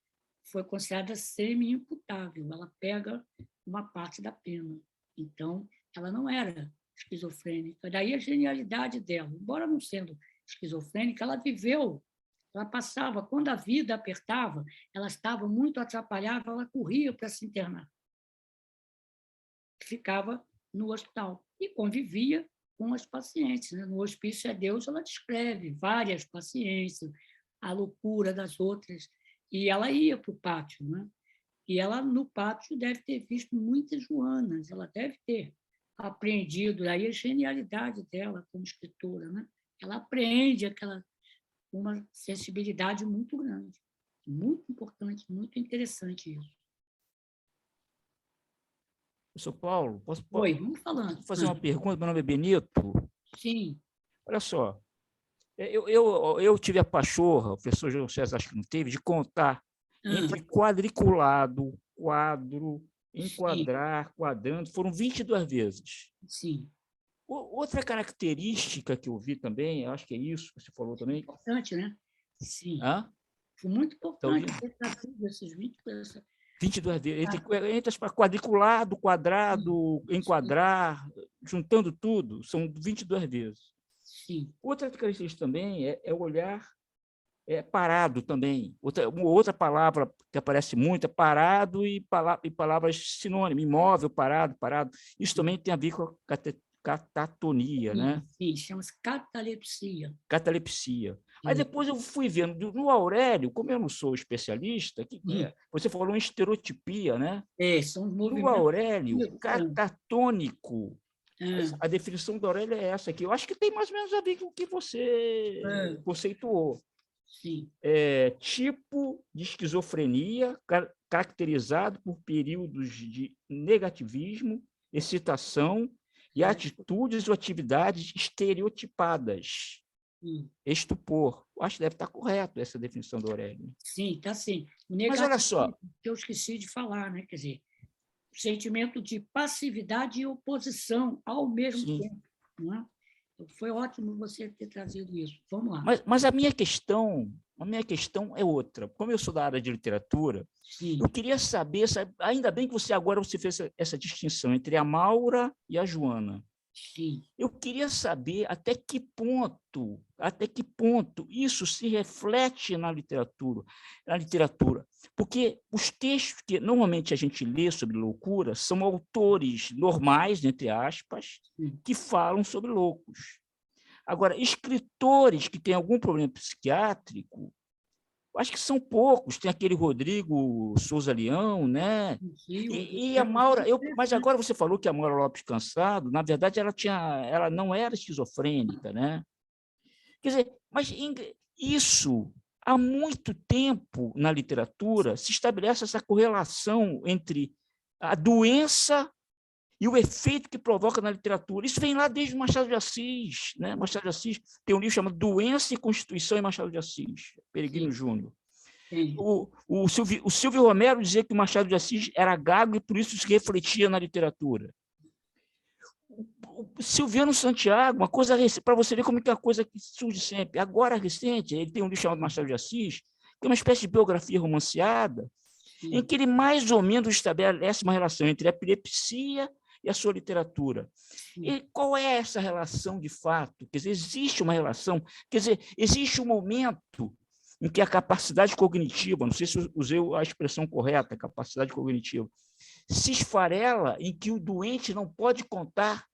Speaker 2: foi considerada semi-imputável. Ela pega uma parte da pena. Então, ela não era esquizofrênica. Daí a genialidade dela. Embora não sendo esquizofrênica, ela viveu, ela passava, quando a vida apertava, ela estava muito atrapalhada, ela corria para se internar. Ficava no hospital e convivia com as pacientes. Né? No Hospício é Deus, ela descreve várias pacientes, a loucura das outras, e ela ia para o pátio. Né? E ela, no pátio, deve ter visto muitas Joanas, ela deve ter apreendido, aí a genialidade dela como escritora. Né? Ela apreende uma sensibilidade muito grande, muito importante, muito interessante isso.
Speaker 5: Professor Paulo,
Speaker 2: Oi, vamos falando.
Speaker 5: posso fazer uma pergunta? Meu nome é Benito.
Speaker 2: Sim.
Speaker 5: Olha só, eu tive a pachorra, o professor João César acho que não teve, de contar entre quadriculado, quadro, enquadrar, quadrando, foram 22 vezes.
Speaker 2: Sim.
Speaker 5: Outra característica que eu vi também, acho que é isso que você falou também.
Speaker 2: Importante, né? Sim.
Speaker 5: Hã?
Speaker 2: Foi muito importante ter trazido esses
Speaker 5: 22 vezes. Entre quadriculado, quadrado, enquadrar, juntando tudo, são 22 vezes.
Speaker 2: Sim.
Speaker 5: Outra característica também é o olhar parado também. Outra palavra que aparece muito é parado e palavras sinônimas, imóvel, parado, parado. Isso também tem a ver com a catatonia, né?
Speaker 2: Sim, chama-se catalepsia.
Speaker 5: Catalepsia. Aí depois eu fui vendo, no Aurélio, como eu não sou especialista, você falou em estereotipia, né?
Speaker 2: São os movimentos.
Speaker 5: No Aurélio, catatônico,
Speaker 2: É.
Speaker 5: a definição do Aurélio é essa aqui. Eu acho que tem mais ou menos a ver com o que você conceituou.
Speaker 2: Sim.
Speaker 5: Tipo de esquizofrenia caracterizado por períodos de negativismo, excitação e atitudes ou atividades estereotipadas. Estupor. Eu acho que deve estar correto essa definição do Aurélio.
Speaker 2: Sim, está sim.
Speaker 5: Mas olha só.
Speaker 2: Que eu esqueci de falar, né? Quer dizer, o sentimento de passividade e oposição ao mesmo tempo. Não é? Foi ótimo você ter trazido isso. Vamos lá.
Speaker 5: Mas a minha questão é outra. Como eu sou da área de literatura, eu queria saber, ainda bem que você fez essa distinção entre a Maura e a Joana.
Speaker 2: Sim.
Speaker 5: Eu queria saber até que ponto isso se reflete na literatura. Porque os textos que normalmente a gente lê sobre loucura são autores normais, entre aspas, que falam sobre loucos. Agora, escritores que têm algum problema psiquiátrico, acho que são poucos. Tem aquele Rodrigo Souza Leão, né? E a Maura, mas agora você falou que a Maura Lopes Cansado, na verdade, ela não era esquizofrênica, né? Quer dizer, mas isso, há muito tempo na literatura, se estabelece essa correlação entre a doença e o efeito que provoca na literatura. Isso vem lá desde Machado de Assis, né? Machado de Assis tem um livro chamado Doença e Constituição em Machado de Assis, Peregrino Júnior. O Silvio Romero dizia que o Machado de Assis era gago e por isso se refletia na literatura. O Silviano Santiago, uma coisa para você ver como é a coisa que surge sempre. Agora, recente, ele tem um livro chamado Machado de Assis, que é uma espécie de biografia romanceada, em que ele mais ou menos estabelece uma relação entre a epilepsia e a sua literatura. E qual é essa relação de fato? Quer dizer, existe uma relação, quer dizer, existe um momento em que a capacidade cognitiva, não sei se usei a expressão correta, capacidade cognitiva, se esfarela em que o doente não pode contar,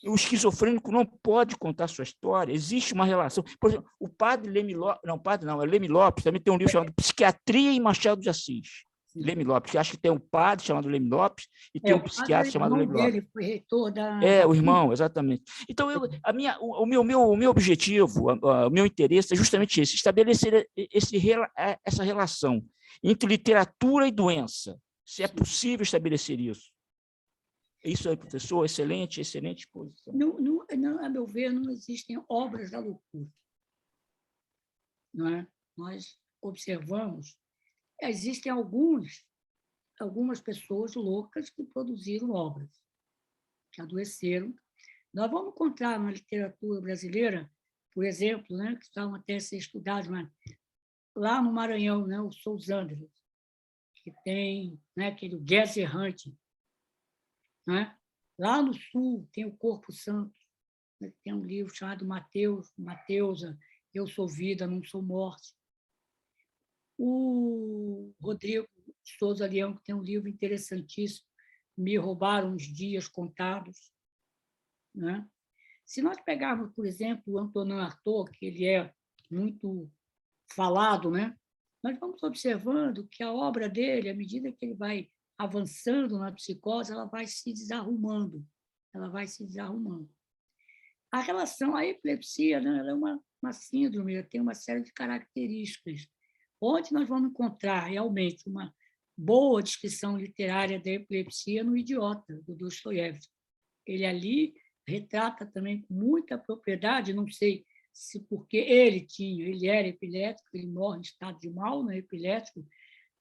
Speaker 5: o esquizofrênico não pode contar sua história, existe uma relação. Por exemplo, o padre Leme Lopes, Leme Lopes, também tem um livro chamado Psiquiatria em Machado de Assis. Leme Lopes, que acho que tem um padre chamado Leme Lopes e tem um psiquiatra chamado Leme Lopes.
Speaker 2: Ele foi reitor da...
Speaker 5: o irmão, exatamente. Então, o meu objetivo, o meu interesse é justamente esse, estabelecer essa relação entre literatura e doença. Se é possível estabelecer isso. Isso aí, professor, excelente exposição.
Speaker 2: Não, a meu ver, não existem obras da loucura. Não é? Nós observamos, existem algumas pessoas loucas que produziram obras, que adoeceram. Nós vamos encontrar na literatura brasileira, por exemplo, né, que estão até a ser estudados, mas lá no Maranhão, né, o Sousandres, que tem, né, aquele Guerra Errante, né? Lá no Sul tem o Corpo Santo, né, tem um livro chamado Mateusa, Eu Sou Vida, Não Sou Morte. O Rodrigo Souza Leão, que tem um livro interessantíssimo, Me Roubaram os Dias Contados. Né? Se nós pegarmos, por exemplo, o Antonin Artaud, que ele é muito falado, né? Nós vamos observando que a obra dele, à medida que ele vai avançando na psicose, ela vai se desarrumando. Ela vai se desarrumando. A relação à epilepsia, né, ela é uma síndrome, ela tem uma série de características. Onde nós vamos encontrar realmente uma boa descrição literária da epilepsia no Idiota, do Dostoiévski. Ele ali retrata também com muita propriedade, não sei se porque ele era epilético, ele morre em estado de mal, né, epilético,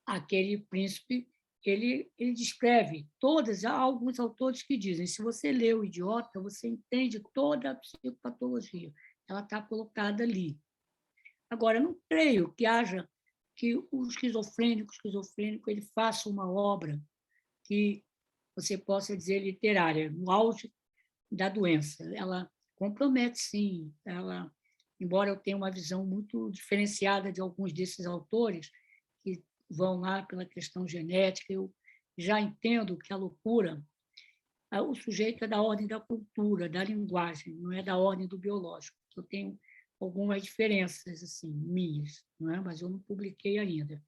Speaker 2: aquele príncipe, ele descreve todas, há alguns autores que dizem, se você lê o Idiota, você entende toda a psicopatologia, ela está colocada ali. Agora, não creio que haja que o esquizofrênico, ele faça uma obra que você possa dizer literária, no auge da doença. Ela compromete, sim. Ela, embora eu tenha uma visão muito diferenciada de alguns desses autores, que vão lá pela questão genética, eu já entendo que a loucura, o sujeito é da ordem da cultura, da linguagem, não é da ordem do biológico. Eu tenho algumas diferenças assim, minhas, não é? Mas eu não publiquei ainda.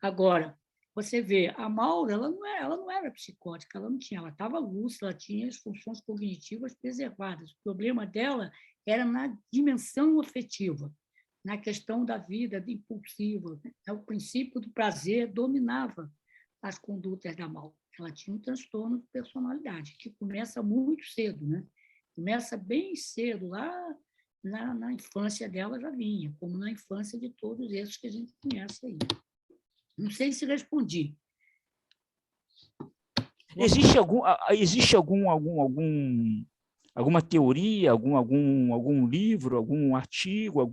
Speaker 2: Agora, você vê, a Maura, ela não era psicótica, ela estava lúcida, ela tinha as funções cognitivas preservadas. O problema dela era na dimensão afetiva, na questão da vida impulsiva. O princípio do prazer dominava as condutas da Maura. Ela tinha um transtorno de personalidade, que começa muito cedo, né? Começa bem cedo, lá na infância dela já vinha, como na infância de todos esses que a gente conhece aí. Não sei se respondi.
Speaker 5: Existe alguma teoria, algum livro, algum artigo,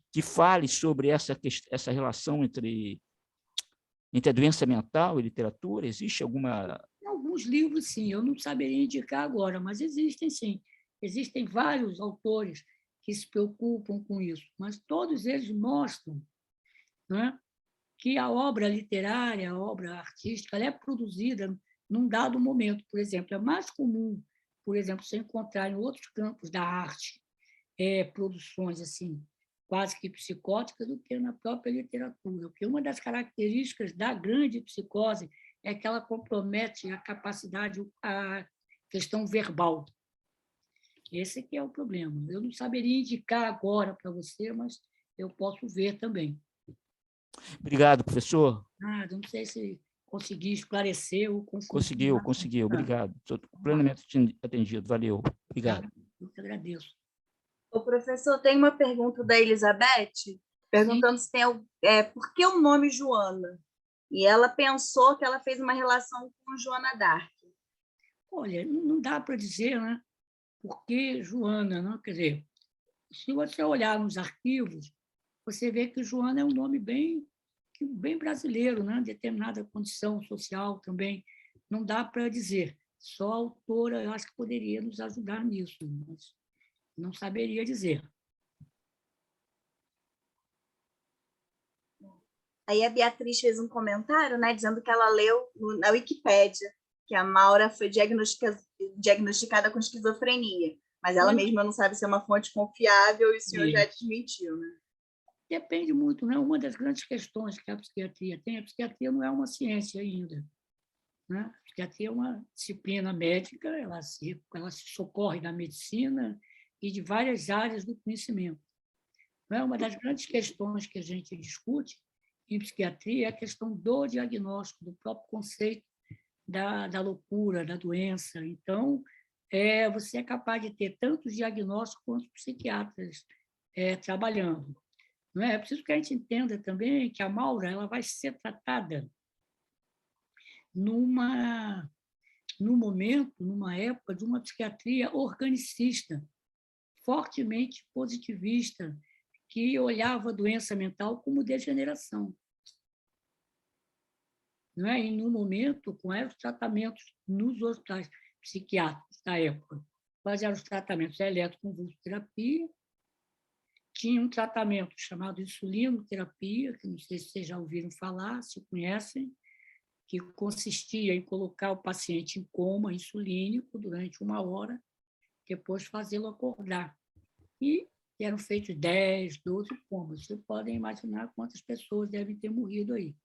Speaker 5: que fale sobre essa relação entre a doença mental e literatura? Existe alguma?
Speaker 2: Alguns livros, sim. Eu não saberia indicar agora, mas existem, sim. Existem vários autores que se preocupam com isso, mas todos eles mostram, né, que a obra literária, a obra artística, ela é produzida num dado momento. Por exemplo, é mais comum, por exemplo, você encontrar em outros campos da arte produções assim quase que psicóticas do que na própria literatura, porque uma das características da grande psicose é que ela compromete a capacidade, a questão verbal. Esse que é o problema. Eu não saberia indicar agora para você, mas eu posso ver também.
Speaker 5: Obrigado, professor.
Speaker 2: Não sei se consegui esclarecer ou confundir.
Speaker 5: Conseguiu. Obrigado. Estou plenamente atendido. Valeu. Obrigado.
Speaker 2: Eu que agradeço.
Speaker 3: O professor, tem uma pergunta da Elizabeth, perguntando se tem por que o nome Joana? E ela pensou que ela fez uma relação com Joana d'Arc.
Speaker 2: Olha, não dá para dizer, né? Por que Joana? Não? Quer dizer, se você olhar nos arquivos, você vê que Joana é um nome bem brasileiro, né? Determinada condição social também. Não dá para dizer. Só a autora, eu acho que poderia nos ajudar nisso, mas não saberia dizer.
Speaker 3: Aí a Beatriz fez um comentário, né, dizendo que ela leu na Wikipédia que a Maura foi diagnosticada com esquizofrenia, mas ela mesma não sabe se é uma fonte confiável e o senhor já desmentiu, né?
Speaker 2: Depende muito, né? Uma das grandes questões que a psiquiatria tem, a psiquiatria não é uma ciência ainda, né? A psiquiatria é uma disciplina médica, ela se socorre da medicina e de várias áreas do conhecimento. Uma das grandes questões que a gente discute em psiquiatria é a questão do diagnóstico, do próprio conceito da loucura, da doença. Então, você é capaz de ter tanto diagnóstico quanto psiquiatras trabalhando. Não é? É preciso que a gente entenda também que a Maura ela vai ser tratada num momento, numa época de uma psiquiatria organicista, fortemente positivista, que olhava a doença mental como degeneração. Não é? E, no momento, com os tratamentos nos hospitais psiquiátricos da época, quais eram os tratamentos? A eletroconvulsoterapia, tinha um tratamento chamado insulinoterapia, que não sei se vocês já ouviram falar, se conhecem, que consistia em colocar o paciente em coma insulínico durante 1 hora, depois fazê-lo acordar. E eram feitos 10, 12 comas. Vocês podem imaginar quantas pessoas devem ter morrido aí.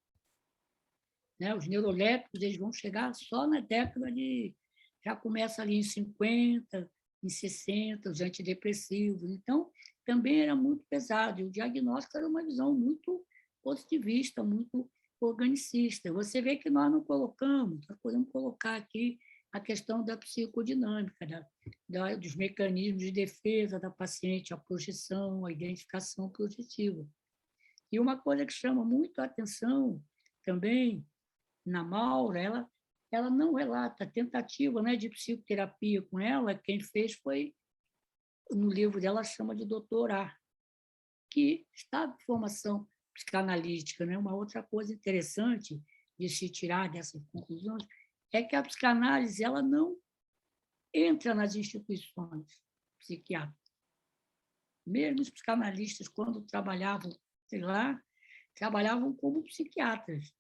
Speaker 2: Né? Os neurolépticos eles vão chegar só na década de... Já começa ali em 50, em 60, os antidepressivos. Então, também era muito pesado. E o diagnóstico era uma visão muito positivista, muito organicista. Você vê que nós não colocamos, nós podemos colocar aqui a questão da psicodinâmica, dos mecanismos de defesa da paciente, a projeção, a identificação projetiva. E uma coisa que chama muito a atenção também na Maura, ela não relata a tentativa, né, de psicoterapia com ela, quem fez foi, no livro dela, chama de Dr. A, que está de formação psicanalítica. Né? Uma outra coisa interessante de se tirar dessas conclusões é que a psicanálise ela não entra nas instituições psiquiátricas. Mesmo os psicanalistas, quando trabalhavam, sei lá, trabalhavam como psiquiatras,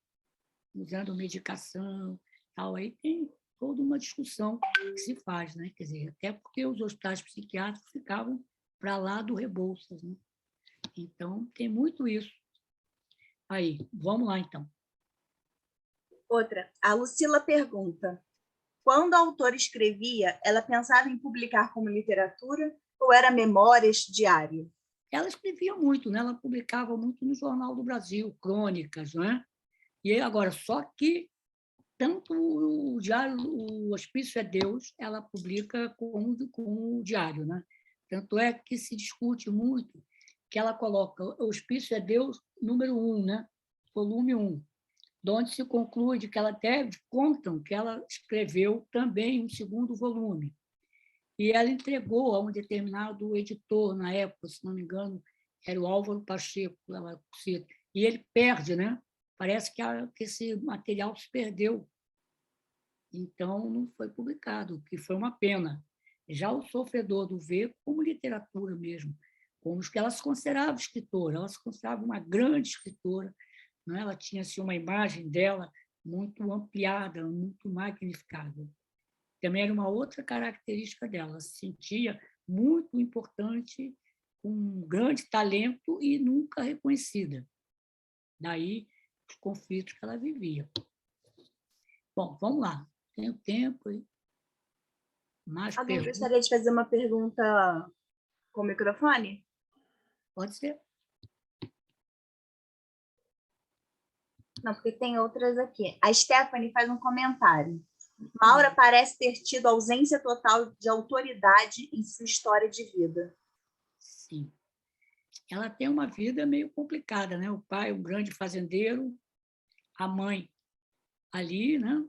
Speaker 2: usando medicação, tal. Aí tem toda uma discussão que se faz, né? Quer dizer, até porque os hospitais psiquiátricos ficavam para lá do Rebouças, né? Então, tem muito isso. Aí, vamos lá, então.
Speaker 3: Outra, a Lucila pergunta: quando a autora escrevia, ela pensava em publicar como literatura ou era memórias, diário?
Speaker 2: Ela escrevia muito, né? Ela publicava muito no Jornal do Brasil, crônicas, né? E agora, só que tanto o diário, o Hospício é Deus, ela publica com o diário, né? Tanto é que se discute muito que ela coloca o Hospício é Deus número 1, né? Volume 1, onde se conclui de que ela até contam que ela escreveu também um segundo volume. E ela entregou a um determinado editor na época, se não me engano, era o Álvaro Pacheco, ela cita, e ele perde, né? Parece que esse material se perdeu. Então, não foi publicado, o que foi uma pena. Já o Sofredor do V, como literatura mesmo, como os que ela se considerava escritora, ela se considerava uma grande escritora, né? Ela tinha assim, uma imagem dela muito ampliada, muito magnificada. Também era uma outra característica dela, ela se sentia muito importante, com um grande talento e nunca reconhecida. Daí os conflitos que ela vivia. Bom, vamos lá. Tenho tempo. Mais
Speaker 3: Alguém
Speaker 2: perguntas?
Speaker 3: gostaria de fazer uma pergunta com o microfone?
Speaker 2: Pode ser.
Speaker 3: Não, porque tem outras aqui. A Stephanie faz um comentário. Maura parece ter tido ausência total de autoridade em sua história de vida.
Speaker 2: Sim. Ela tem uma vida meio complicada, né? O pai, um grande fazendeiro, a mãe ali, né?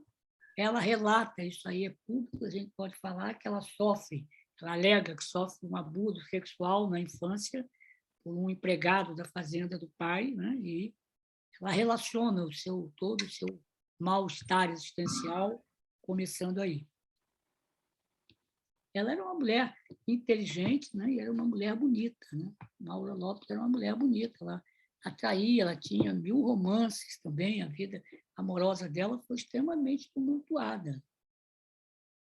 Speaker 2: Ela relata, isso aí é público, a gente pode falar que ela sofre, ela alega que sofre um abuso sexual na infância por um empregado da fazenda do pai, né? E ela relaciona todo o seu mal-estar existencial começando aí. Ela era uma mulher inteligente, né? E era uma mulher bonita, né? Maura Lopes era uma mulher bonita, ela atraía, ela tinha 1000 romances também, a vida amorosa dela foi extremamente tumultuada.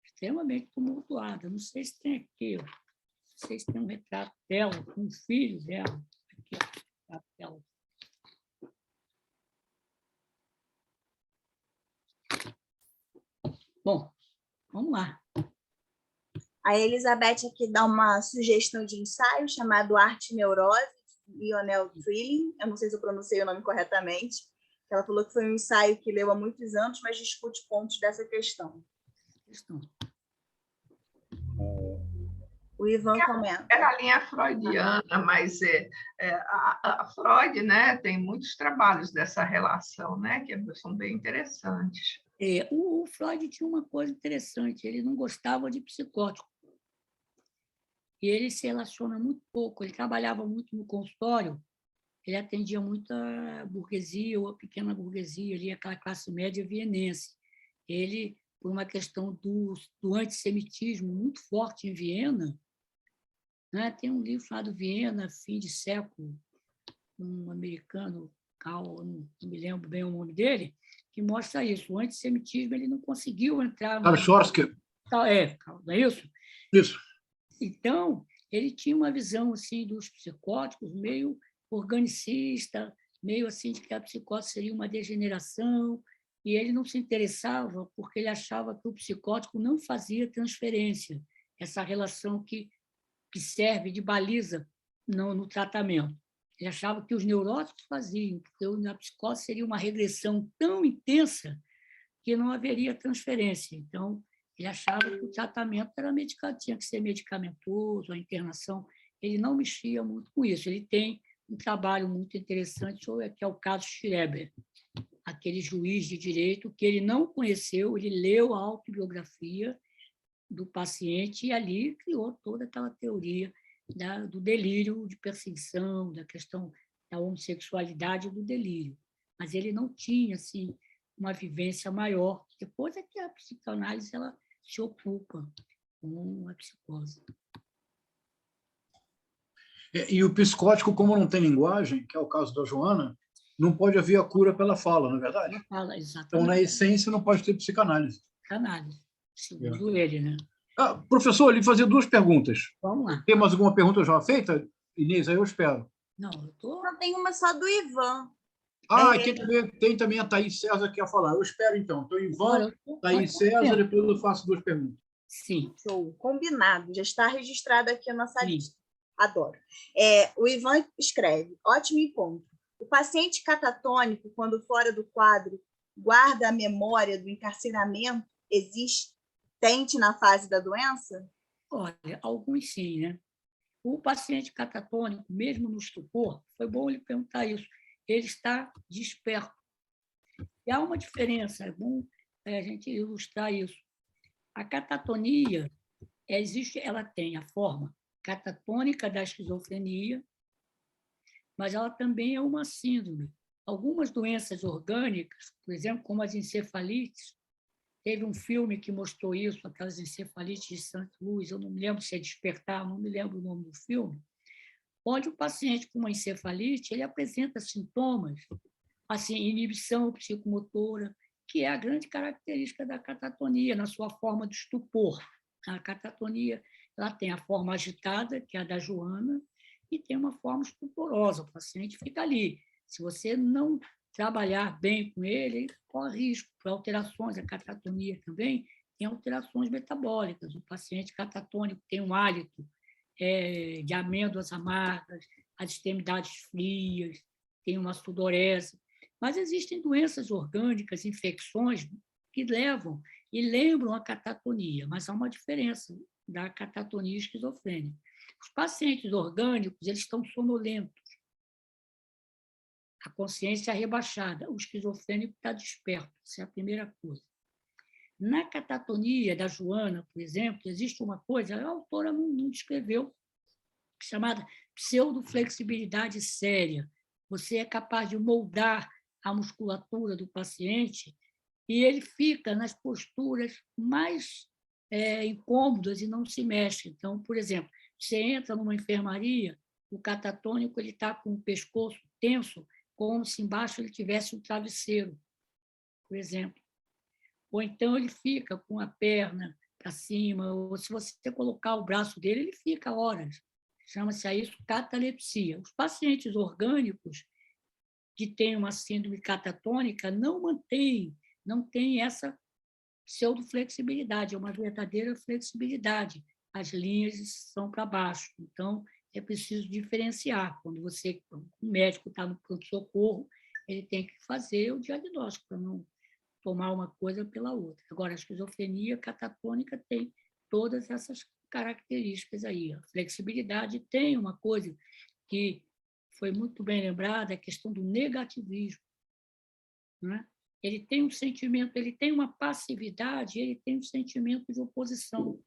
Speaker 2: Extremamente tumultuada. Não sei se tem aqui, não sei se tem um retrato dela, com um filho dela. Aqui, ó, o retrato dela. Bom, vamos lá.
Speaker 3: A Elizabeth aqui dá uma sugestão de ensaio chamado Arte e Neurose, Lionel Trilling. Eu não sei se eu pronunciei o nome corretamente. Ela falou que foi um ensaio que leu há muitos anos, mas discute pontos dessa questão. O Ivan comenta.
Speaker 6: Era a linha freudiana, mas a Freud, né, tem muitos trabalhos dessa relação, né, que são bem interessantes.
Speaker 2: O Freud tinha uma coisa interessante, ele não gostava de psicótico. e ele se relaciona muito pouco. Ele trabalhava muito no consultório, ele atendia muita burguesia ou a pequena burguesia, ali, aquela classe média vienense. Ele, por uma questão do antissemitismo muito forte em Viena, né? Tem um livro chamado Viena, Fim de Século, um americano, Karl, não me lembro bem o nome dele, que mostra isso. O antissemitismo ele não conseguiu entrar
Speaker 1: Karl Schorske.
Speaker 2: Não é isso?
Speaker 1: Isso.
Speaker 2: Então, ele tinha uma visão assim dos psicóticos meio organicista, meio assim de que a psicose seria uma degeneração, e ele não se interessava porque ele achava que o psicótico não fazia transferência, essa relação que serve de baliza no tratamento. Ele achava que os neuróticos faziam, porque a psicose seria uma regressão tão intensa que não haveria transferência. Então, ele achava que o tratamento era tinha que ser medicamentoso, a internação. Ele não mexia muito com isso. Ele tem um trabalho muito interessante, que é o caso Schreber, aquele juiz de direito que ele não conheceu, ele leu a autobiografia do paciente e ali criou toda aquela teoria do delírio de perseguição, da questão da homossexualidade e do delírio. Mas ele não tinha assim, uma vivência maior. Depois é que a psicanálise ela se ocupa com a psicose.
Speaker 1: E o psicótico, como não tem linguagem, que é o caso da Joana, não pode haver a cura pela fala, não é verdade?
Speaker 2: Fala, exatamente.
Speaker 1: Então, na essência, não pode ter psicanálise.
Speaker 2: Psicanálise, segundo ele, né?
Speaker 1: Professor, eu lhe fazer duas perguntas.
Speaker 2: Vamos lá.
Speaker 1: Tem mais alguma pergunta já feita, Inês? Aí eu espero.
Speaker 2: Não, eu tô...
Speaker 3: Não, tem uma só do Ivan.
Speaker 1: Tem também a Thaís César que quer falar. Eu espero, então. Então, Ivan, Thaís César, depois eu faço duas perguntas.
Speaker 2: Sim.
Speaker 3: Show, combinado. Já está registrado aqui a nossa
Speaker 2: Sim.
Speaker 3: lista. Adoro. O Ivan escreve, ótimo encontro. O paciente catatônico, quando fora do quadro, guarda a memória do encarceramento existente na fase da doença?
Speaker 2: Olha, alguns sim, né? O paciente catatônico, mesmo no estupor, foi bom ele perguntar isso, ele está desperto. E há uma diferença, é bom a gente ilustrar isso. A catatonia, ela tem a forma catatônica da esquizofrenia, mas ela também é uma síndrome. Algumas doenças orgânicas, por exemplo, como as encefalites, teve um filme que mostrou isso, aquelas encefalites de St. Louis, eu não me lembro se é Despertar, não me lembro o nome do filme, onde o paciente com uma encefalite ele apresenta sintomas, assim, inibição psicomotora, que é a grande característica da catatonia, na sua forma de estupor. A catatonia ela tem a forma agitada, que é a da Joana, e tem uma forma estuporosa. O paciente fica ali. Se você não trabalhar bem com ele corre risco para alterações. A catatonia também tem alterações metabólicas. O paciente catatônico tem um hálito de amêndoas amargas, as extremidades frias, tem uma sudorese. Mas existem doenças orgânicas, infecções, que levam e lembram a catatonia, mas há uma diferença da catatonia esquizofrênica. Os pacientes orgânicos eles estão sonolentos, a consciência é rebaixada, o esquizofrênico está desperto, essa é a primeira coisa. Na catatonia da Joana, por exemplo, existe uma coisa, a autora não descreveu, chamada pseudoflexibilidade séria. Você é capaz de moldar a musculatura do paciente e ele fica nas posturas mais incômodas e não se mexe. Então, por exemplo, você entra numa enfermaria, o catatônico está com o pescoço tenso, como se embaixo ele tivesse um travesseiro, por exemplo. Ou então ele fica com a perna para cima, ou se você colocar o braço dele, ele fica horas. Chama-se a isso catalepsia. Os pacientes orgânicos que têm uma síndrome catatônica não têm essa pseudoflexibilidade, é uma verdadeira flexibilidade. As linhas são para baixo. Então, é preciso diferenciar. Quando o médico está no pronto-socorro, ele tem que fazer o diagnóstico para não tomar uma coisa pela outra. Agora, a esquizofrenia catatônica tem todas essas características aí. A flexibilidade tem uma coisa que foi muito bem lembrada, a questão do negativismo. Né? Ele tem um sentimento, ele tem uma passividade, ele tem um sentimento de oposição.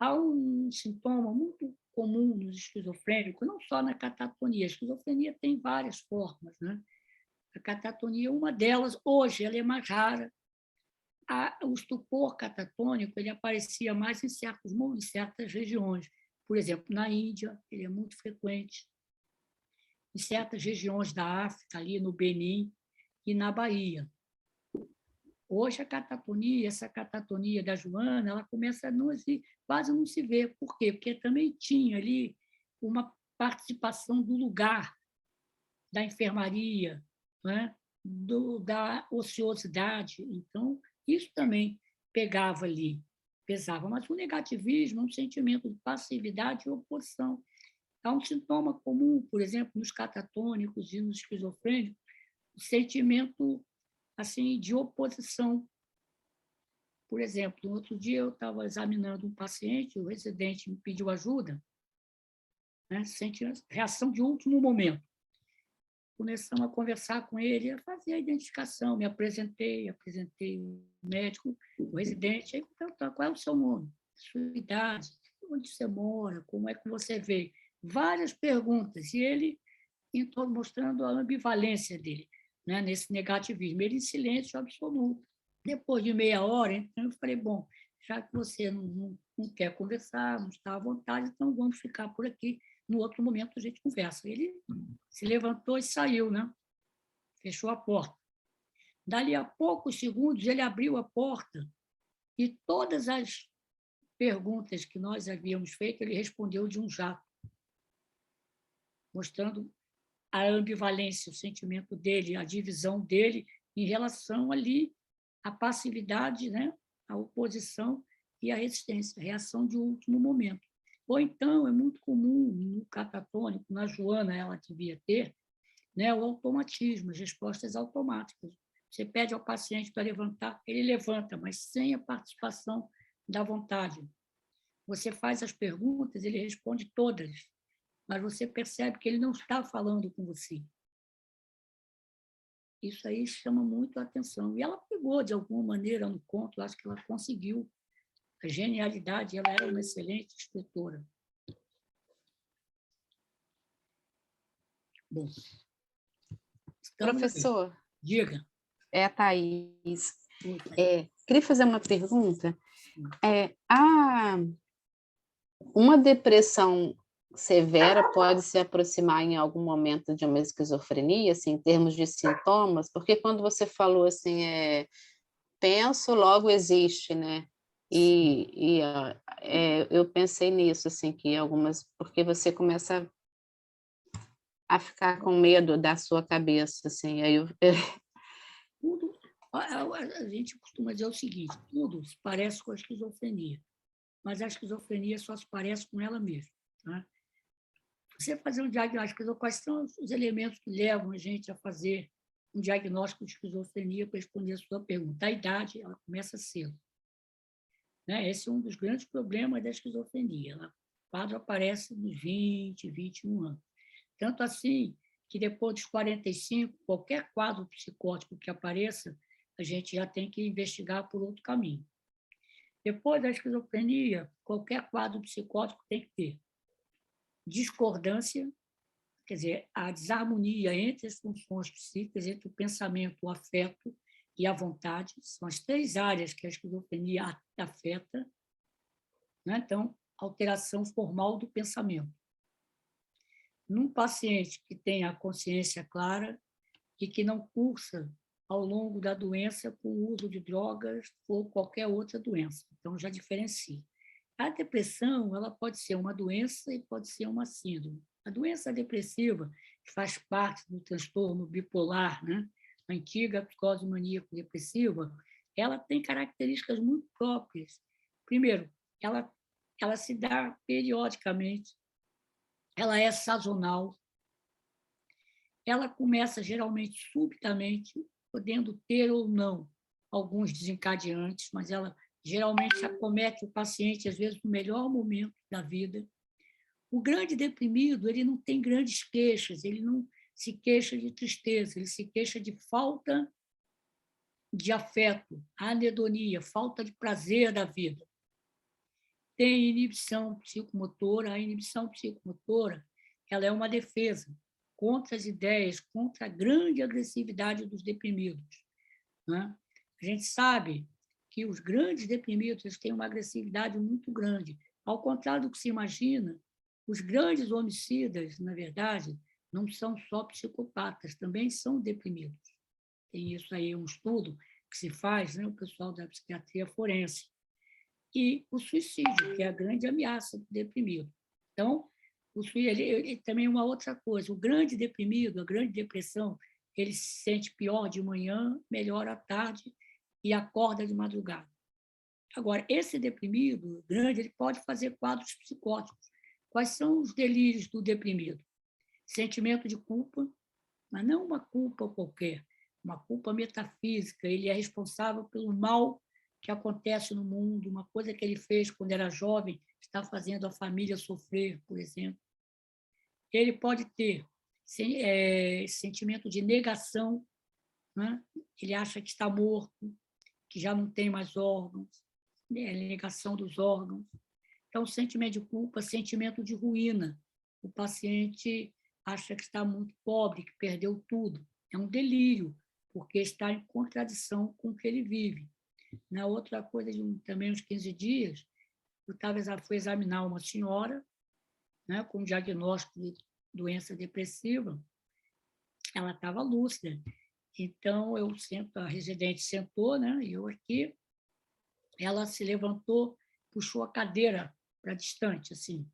Speaker 2: Há um sintoma muito comum nos esquizofrênicos, não só na catatonia. A esquizofrenia tem várias formas, né? A catatonia é uma delas. Hoje, ela é mais rara. O estupor catatônico ele aparecia mais em certas regiões. Por exemplo, na Índia, ele é muito frequente. Em certas regiões da África, ali no Benin e na Bahia. Hoje, essa catatonia da Joana, ela começa a quase não se ver. Por quê? Porque também tinha ali uma participação do lugar, da enfermaria, né? Da ociosidade. Então, isso também pegava ali, pesava. Mas o negativismo é um sentimento de passividade e oposição. É um sintoma comum, por exemplo, nos catatônicos e nos esquizofrênicos, o sentimento assim, de oposição. Por exemplo, no outro dia eu estava examinando um paciente, o residente me pediu ajuda, né? Sente reação de último momento. Começamos a conversar com ele, a fazer a identificação, me apresentei o médico, o residente, aí perguntou, qual é o seu nome, sua idade, onde você mora, como é que você veio? Várias perguntas, e ele então, mostrando a ambivalência dele, né, nesse negativismo, ele em silêncio absoluto. Depois de meia hora, então, eu falei, bom, já que você não quer conversar, não está à vontade, então vamos ficar por aqui. No outro momento, a gente conversa. Ele se levantou e saiu, né? Fechou a porta. Dali a poucos segundos, ele abriu a porta e todas as perguntas que nós havíamos feito, ele respondeu de um jato, mostrando a ambivalência, o sentimento dele, a divisão dele em relação ali à passividade, né? A oposição e a resistência, a reação de último momento. Ou então, é muito comum no catatônico, na Joana ela devia ter, né? O automatismo, as respostas automáticas. Você pede ao paciente para levantar, ele levanta, mas sem a participação da vontade. Você faz as perguntas, ele responde todas, mas você percebe que ele não está falando com você. Isso aí chama muito a atenção. E ela pegou, de alguma maneira, no conto, acho que ela conseguiu a genialidade, ela era uma excelente escritora. Bom,
Speaker 7: professor,
Speaker 2: diga.
Speaker 7: É a Thaís. Queria fazer uma pergunta. Uma depressão severa pode se aproximar em algum momento de uma esquizofrenia, assim, em termos de sintomas? Porque quando você falou assim, penso, logo existe, né? Eu pensei nisso, assim, que algumas... Porque você começa a ficar com medo da sua cabeça, assim, aí
Speaker 2: Tudo, a gente costuma dizer o seguinte, tudo se parece com a esquizofrenia, mas a esquizofrenia só se parece com ela mesma, tá? Você fazer um diagnóstico, quais são os elementos que levam a gente a fazer um diagnóstico de esquizofrenia para responder a sua pergunta? A idade, ela começa cedo. Né? Esse é um dos grandes problemas da esquizofrenia. O quadro aparece nos 20, 21 anos. Tanto assim que depois dos 45, qualquer quadro psicótico que apareça, a gente já tem que investigar por outro caminho. Depois da esquizofrenia, qualquer quadro psicótico tem que ter discordância, quer dizer, a desarmonia entre as funções psíquicas, entre o pensamento, o afeto e a vontade, são as três áreas que a esquizofrenia afeta, né? Então, alteração formal do pensamento. Num paciente que tem a consciência clara e que não cursa ao longo da doença com o uso de drogas ou qualquer outra doença. Então, já diferencia. A depressão, ela pode ser uma doença e pode ser uma síndrome. A doença depressiva, que faz parte do transtorno bipolar, né? A antiga psicose maníaco-depressiva, ela tem características muito próprias. Primeiro, ela se dá periodicamente, ela é sazonal, ela começa geralmente subitamente, podendo ter ou não alguns desencadeantes, mas ela geralmente acomete o paciente, às vezes, no melhor momento da vida. O grande deprimido, ele não tem grandes queixas, ele não se queixa de tristeza, ele se queixa de falta de afeto, anedonia, falta de prazer da vida. tem inibição psicomotora. A inibição psicomotora, ela é uma defesa contra as ideias, contra a grande agressividade dos deprimidos, né? A gente sabe que os grandes deprimidos têm uma agressividade muito grande. Ao contrário do que se imagina, os grandes homicidas, na verdade, não são só psicopatas, também são deprimidos. Tem isso aí, um estudo que se faz, né, o pessoal da psiquiatria forense. E o suicídio, que é a grande ameaça do deprimido. Então, o suicídio ele também é uma outra coisa. O grande deprimido, a grande depressão, ele se sente pior de manhã, melhor à tarde e acorda de madrugada. Agora, esse deprimido grande, ele pode fazer quadros psicóticos. Quais são os delírios do deprimido? Sentimento de culpa, mas não uma culpa qualquer, uma culpa metafísica. Ele é responsável pelo mal que acontece no mundo, uma coisa que ele fez quando era jovem, está fazendo a família sofrer, por exemplo. Ele pode ter sentimento de negação, né? Ele acha que está morto, que já não tem mais órgãos, negação dos órgãos. Então, sentimento de culpa, sentimento de ruína. O paciente acha que está muito pobre, que perdeu tudo. É um delírio, porque está em contradição com o que ele vive. Na outra coisa, também uns 15 dias, eu fui examinar uma senhora, né, com diagnóstico de doença depressiva. Ela estava lúcida. Então, a residente sentou, né, e eu aqui, ela se levantou, puxou a cadeira para distante, assim,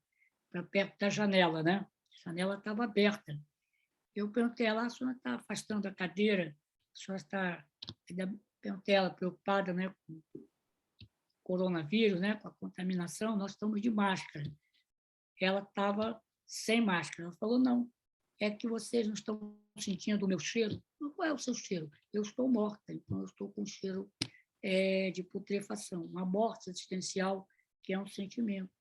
Speaker 2: para perto da janela, né? A janela estava aberta. Eu perguntei a ela, a senhora está afastando a cadeira? A senhora está... Perguntei a ela, preocupada, né, com o coronavírus, né, com a contaminação, nós estamos de máscara. Ela estava sem máscara. Ela falou, não, é que vocês não estão sentindo o meu cheiro? Qual é o seu cheiro? Eu estou morta, então eu estou com cheiro de putrefação, uma morte existencial, que é um sentimento.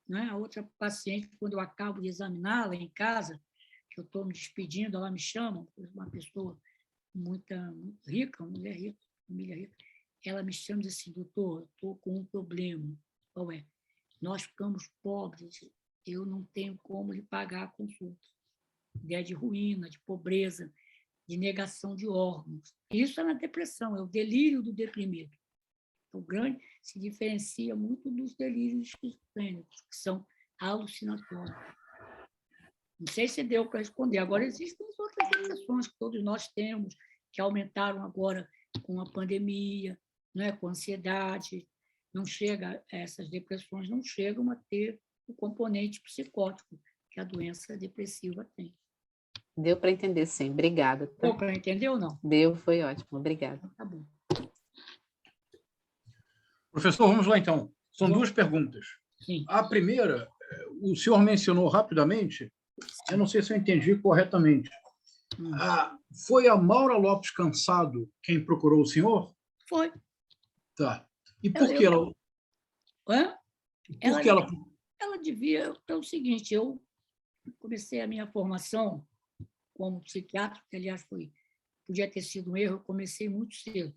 Speaker 2: Né? A outra paciente, quando eu acabo de examiná-la em casa, que eu estou me despedindo, ela me chama, uma pessoa muito rica, uma mulher rica, família rica, ela me chama e diz assim, doutor, eu estou com um problema. Qual é? Nós ficamos pobres, eu não tenho como lhe pagar a consulta. Ideia de ruína, de pobreza, de negação de órgãos. Isso é na depressão, é o delírio do deprimido. O grande se diferencia muito dos delírios esquizofrênicos, que são alucinatórios. Não sei se deu para responder. Agora, existem outras depressões que todos nós temos, que aumentaram agora com a pandemia, né, com a ansiedade. Essas depressões não chegam a ter o componente psicótico que a doença depressiva tem.
Speaker 7: Deu para entender, sim. Obrigada. Tá?
Speaker 2: Deu para entender ou não?
Speaker 7: Deu, foi ótimo. Obrigada.
Speaker 2: Tá bom.
Speaker 1: Professor, vamos lá, então. São duas perguntas.
Speaker 2: Sim.
Speaker 1: A primeira, o senhor mencionou rapidamente, eu não sei se eu entendi corretamente. Foi a Maura Lopes Cansado quem procurou o senhor?
Speaker 2: Foi.
Speaker 1: Tá. E por que ela...
Speaker 2: Hã?
Speaker 1: Por que ela...
Speaker 2: Ela devia... É o seguinte, eu comecei a minha formação como psiquiatra, que, aliás, podia ter sido um erro, eu comecei muito cedo.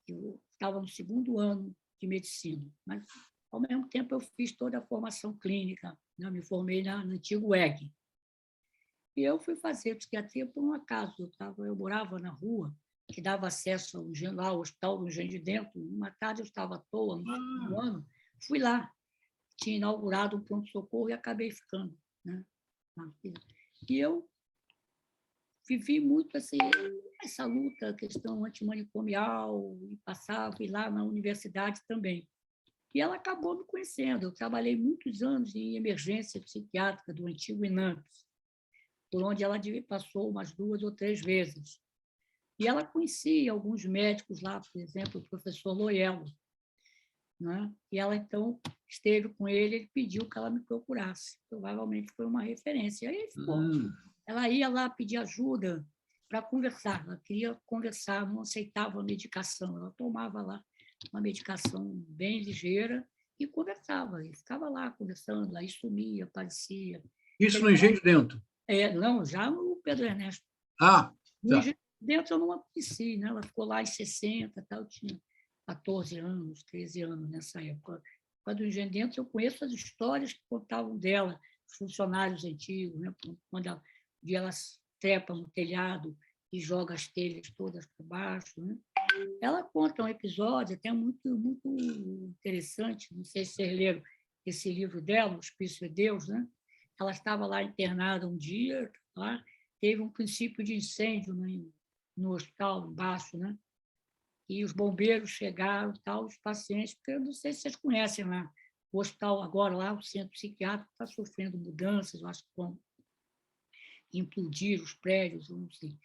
Speaker 2: Eu estava no 2º ano de medicina, mas, ao mesmo tempo, eu fiz toda a formação clínica, né? Me formei no antigo EG. E eu fui fazer psiquiatria por um acaso. Eu morava na rua, que dava acesso ao Hospital do Engenho de Dentro. Uma tarde eu estava à toa, no 2º ano, fui lá. Tinha inaugurado um pronto-socorro e acabei ficando. Né? E eu vivi muito essa luta, a questão antimanicomial, e passava e lá na universidade também. E ela acabou me conhecendo. Eu trabalhei muitos anos em emergência psiquiátrica do antigo INAMPS, por onde ela passou umas 2 ou 3 vezes. E ela conhecia alguns médicos lá, por exemplo, o professor Loiello. Né? E ela, então, esteve com ele pediu que ela me procurasse. Provavelmente foi uma referência. Aí ficou. Ela ia lá pedir ajuda para conversar. Ela queria conversar, não aceitava a medicação. Ela tomava lá uma medicação bem ligeira e conversava. E ficava lá conversando, aí sumia, aparecia.
Speaker 1: Isso no Engenho de Dentro?
Speaker 2: Não, já no Pedro Ernesto.
Speaker 1: Tá.
Speaker 2: No Engenho de Dentro eu não a conheci, né? Ela ficou lá em 60, eu tinha 14 anos, 13 anos nessa época. a do Engenho Dentro, eu conheço as histórias que contavam dela, os funcionários antigos, né? Quando ela trepa no telhado e joga as telhas todas para baixo. Né? Ela conta um episódio até muito, muito interessante, não sei se vocês leram esse livro dela, O Hospício de Deus, né? Ela estava lá internada um dia, lá, teve um princípio de incêndio no hospital, embaixo, né? E os bombeiros chegaram, tal, os pacientes, porque eu não sei se vocês conhecem lá, o hospital agora, lá, o centro psiquiátrico, está sofrendo mudanças, eu acho que vão implodir os prédios, eu não sei.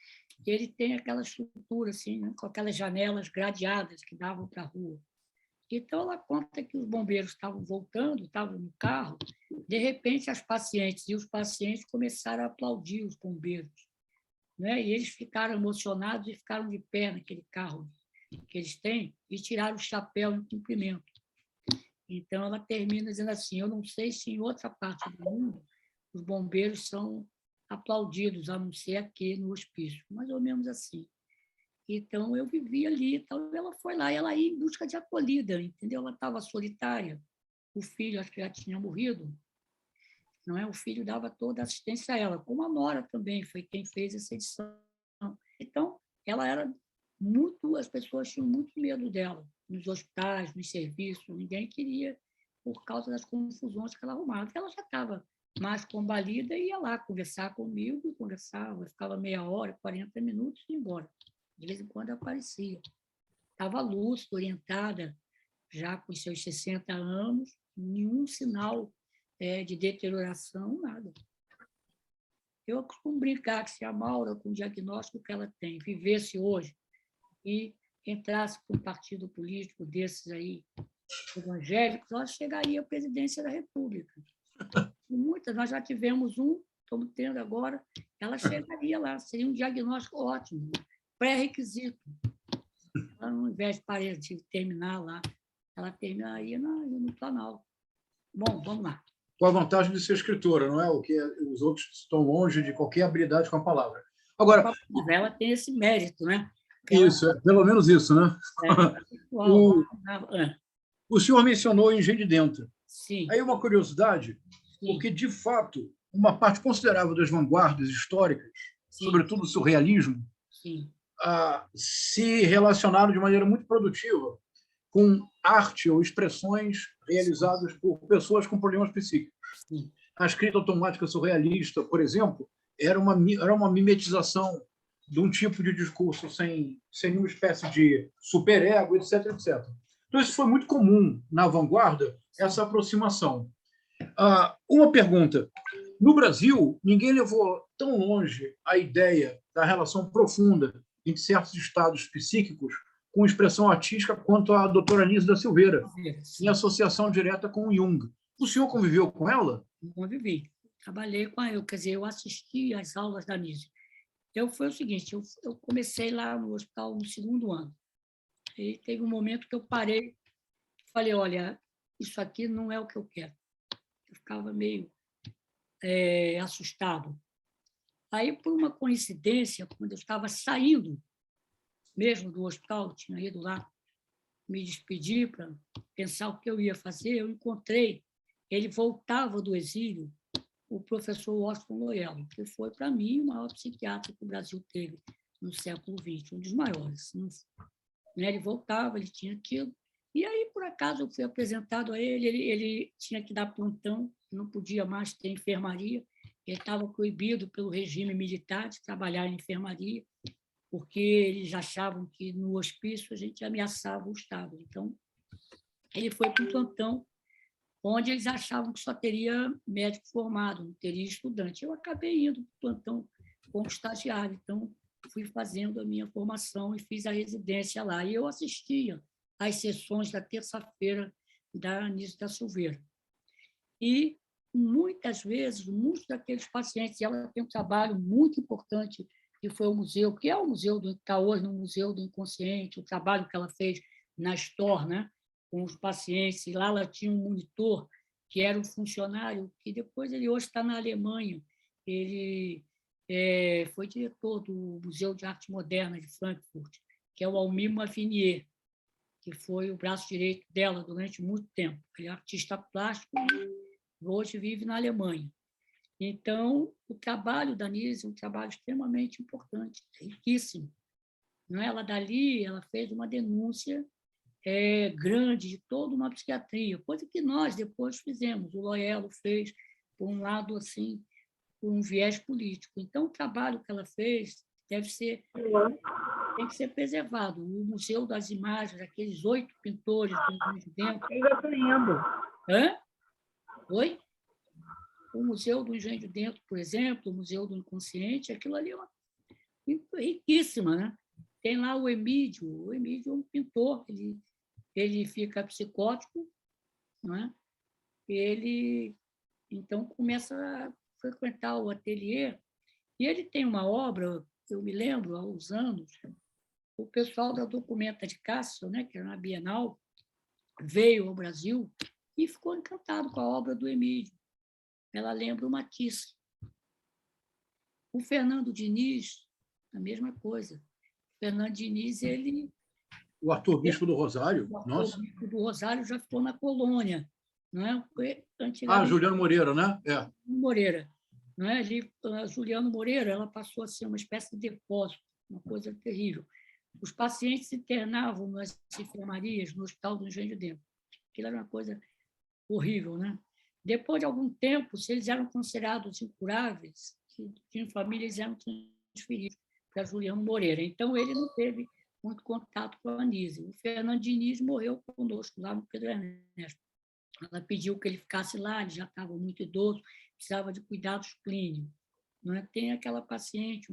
Speaker 2: Ele tem aquela estrutura, assim, né, com aquelas janelas gradeadas que davam para a rua. Então, ela conta que os bombeiros estavam voltando, estavam no carro, de repente, as pacientes e os pacientes começaram a aplaudir os bombeiros, né? E eles ficaram emocionados e ficaram de pé naquele carro que eles têm e tiraram o chapéu em cumprimento. Então, ela termina dizendo assim, eu não sei se em outra parte do mundo os bombeiros são aplaudidos, a não ser aqui no hospício, mais ou menos assim. Então, eu vivia ali, então ela foi lá, e ela ia em busca de acolhida, entendeu? Ela estava solitária, o filho acho que já tinha morrido, não é? O filho dava toda a assistência a ela, como a Nora também foi quem fez essa edição. Então, ela era muito, as pessoas tinham muito medo dela, nos hospitais, nos serviços, ninguém queria, por causa das confusões que ela arrumava. Ela já estava mais combalida e ia lá conversar comigo, conversava, ficava meia hora, 40 minutos e ia embora. De vez em quando aparecia. Estava lúcida, orientada, já com seus 60 anos, nenhum sinal de deterioração, nada. Eu costumo brincar que se a Maura, com o diagnóstico que ela tem, vivesse hoje e entrasse para um partido político desses aí, evangélicos, ela chegaria à presidência da República. Muitas, nós já tivemos estamos tendo agora, ela chegaria lá, seria um diagnóstico ótimo, pré-requisito. Ela, ao invés de terminar lá, ela terminaria no Planalto. Bom, vamos lá.
Speaker 1: Com a vantagem de ser escritora, não é? O que os outros estão longe de qualquer habilidade com a palavra. Agora,
Speaker 2: ela tem esse mérito, né?
Speaker 1: Isso, pelo menos isso, né? O senhor mencionou Engenho de Dentro.
Speaker 2: Sim.
Speaker 1: Aí uma curiosidade, sim, porque, de fato, uma parte considerável das vanguardas históricas, sim, sobretudo o surrealismo, sim, se relacionaram de maneira muito produtiva com arte ou expressões realizadas por pessoas com problemas psíquicos. Sim. A escrita automática surrealista, por exemplo, era uma mimetização de um tipo de discurso sem nenhuma espécie de superego, etc., etc. Então, isso foi muito comum na vanguarda, essa aproximação. Uma pergunta. No Brasil, ninguém levou tão longe a ideia da relação profunda entre certos estados psíquicos com expressão artística quanto a doutora Anísia da Silveira, em associação direta com o Jung. O senhor conviveu com ela?
Speaker 2: Convivi. Trabalhei com ela, quer dizer, eu assisti às aulas da Anísia. Foi o seguinte, eu comecei lá no hospital no 2º ano. E teve um momento que eu parei e falei, olha, isso aqui não é o que eu quero. Eu ficava meio assustado. Aí, por uma coincidência, quando eu estava saindo mesmo do hospital, tinha ido lá me despedir para pensar o que eu ia fazer, eu encontrei, ele voltava do exílio, o professor Washington Loyola, que foi, para mim, o maior psiquiatra que o Brasil teve no século XX, um dos maiores. Ele voltava, ele tinha tido. E aí, por acaso, eu fui apresentado a ele tinha que dar plantão, não podia mais ter enfermaria, ele estava proibido pelo regime militar de trabalhar em enfermaria, porque eles achavam que no hospício a gente ameaçava o Estado. Então, ele foi para um plantão onde eles achavam que só teria médico formado, não teria estudante. Eu acabei indo para o plantão como estagiário, então fui fazendo a minha formação e fiz a residência lá. E eu assistia às sessões da terça-feira da Anísia da Silveira. E, muitas vezes, muitos daqueles pacientes, ela tem um trabalho muito importante, que foi o museu, que é o museu do está hoje no Museu do Inconsciente, o trabalho que ela fez na STOR, né, com os pacientes. E lá ela tinha um monitor, que era um funcionário, que depois ele hoje está na Alemanha. Ele foi diretor do Museu de Arte Moderna de Frankfurt, que é o Almir Mavinier, que foi o braço direito dela durante muito tempo. Ele é artista plástico e hoje vive na Alemanha. Então, o trabalho da Nise é um trabalho extremamente importante, riquíssimo. Não é? Ela dali, ela fez uma denúncia grande de toda uma psiquiatria, coisa que nós depois fizemos. O Loello fez, por um lado, assim, por um viés político. Então, o trabalho que ela fez tem que ser preservado. O Museu das Imagens, aqueles 8 pintores do Engenho de Dentro. Hã? Oi? O Museu do Engenho de Dentro, por exemplo, o Museu do Inconsciente, aquilo ali é uma riquíssima, né? Tem lá o Emídio é um pintor, ele fica psicótico, não é? Ele, então, começa a frequentar o ateliê, e ele tem uma obra, eu me lembro, há uns anos, o pessoal da Documenta de Cássio, né, que era na Bienal, veio ao Brasil e ficou encantado com a obra do Emídio. Ela lembra o Matisse. O Fernando Diniz, a mesma coisa. O Fernando Diniz, ele...
Speaker 1: O Arthur Bispo do Rosário,
Speaker 2: O
Speaker 1: nossa.
Speaker 2: Arthur Bispo do Rosário já ficou na colônia, não é?
Speaker 1: Juliano Moreira, né?
Speaker 2: Moreira. Não é? A Juliano Moreira, ela passou a ser uma espécie de depósito, uma coisa terrível. Os pacientes se internavam nas enfermarias, no Hospital do Engenho de Dentro. Aquilo era uma coisa horrível, né? Depois de algum tempo, se eles eram considerados incuráveis, que tinham família, eles eram transferidos para Juliano Moreira. Então, ele não teve muito contato com a Nise. O Fernando Diniz morreu conosco lá no Pedro Ernesto. Ela pediu que ele ficasse lá, ele já estava muito idoso, precisava de cuidados clínicos. Não é? Tem aquela paciente,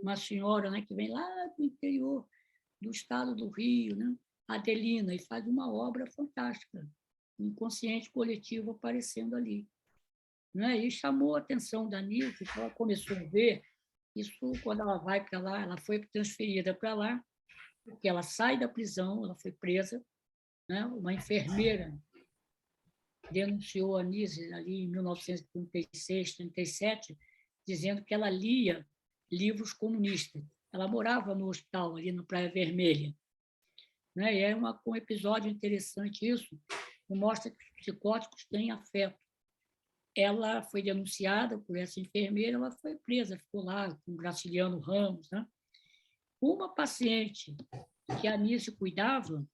Speaker 2: uma senhora, né, que vem lá do interior do estado do Rio, né, Adelina, e faz uma obra fantástica, um inconsciente coletivo aparecendo ali. Não é? E chamou a atenção da Nise, que ela começou a ver isso quando ela vai para lá, ela foi transferida para lá, porque ela sai da prisão, ela foi presa, né? Uma enfermeira denunciou a Nise ali em 1936, 37, dizendo que ela lia livros comunistas. Ela morava no hospital, ali na Praia Vermelha. Né? E é um episódio interessante isso, que mostra que os psicóticos têm afeto. Ela foi denunciada por essa enfermeira, ela foi presa, ficou lá com o Graciliano Ramos. Né? Uma paciente que a Nise cuidava,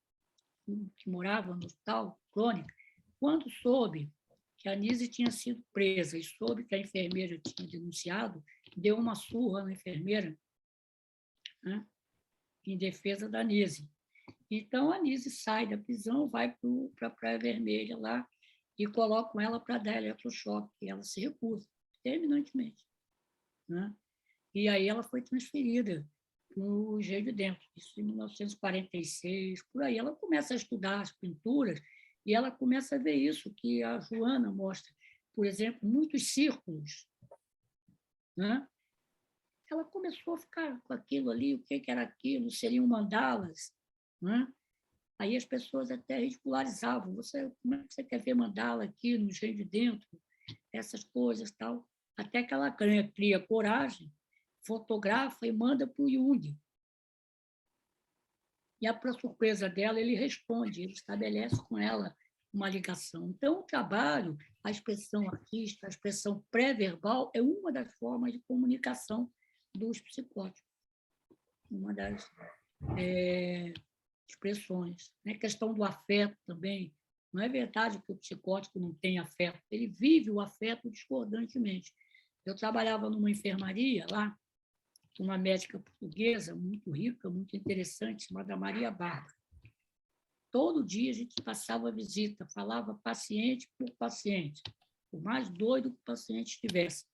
Speaker 2: que morava no hospital crônica, quando soube que a Nise tinha sido presa e soube que a enfermeira tinha denunciado, deu uma surra na enfermeira, né, em defesa da Nise. Então, a Nise sai da prisão, vai para a Praia Vermelha lá e colocam ela para dar eletrochoque, e ela se recusa, terminantemente. Né? E aí ela foi transferida para o Engenho de Dentro, isso em 1946, por aí. Ela começa a estudar as pinturas e ela começa a ver isso que a Joana mostra, por exemplo, muitos círculos. Né? Ela começou a ficar com aquilo ali, o que era aquilo, seriam mandalas. Né? Aí as pessoas até ridicularizavam, como é que você quer ver mandala aqui no Engenho de Dentro? Essas coisas, tal. Até que ela cria coragem, fotografa e manda para o Jung. E, para surpresa dela, ele responde, ele estabelece com ela uma ligação. Então, o trabalho, a expressão artística, a expressão pré-verbal é uma das formas de comunicação dos psicóticos. Uma das expressões. A questão do afeto também. Não é verdade que o psicótico não tem afeto. Ele vive o afeto discordantemente. Eu trabalhava numa enfermaria lá, uma médica portuguesa muito rica, muito interessante, chamada Maria Bárbara. Todo dia a gente passava visita, falava paciente por paciente, por mais doido que o paciente estivesse.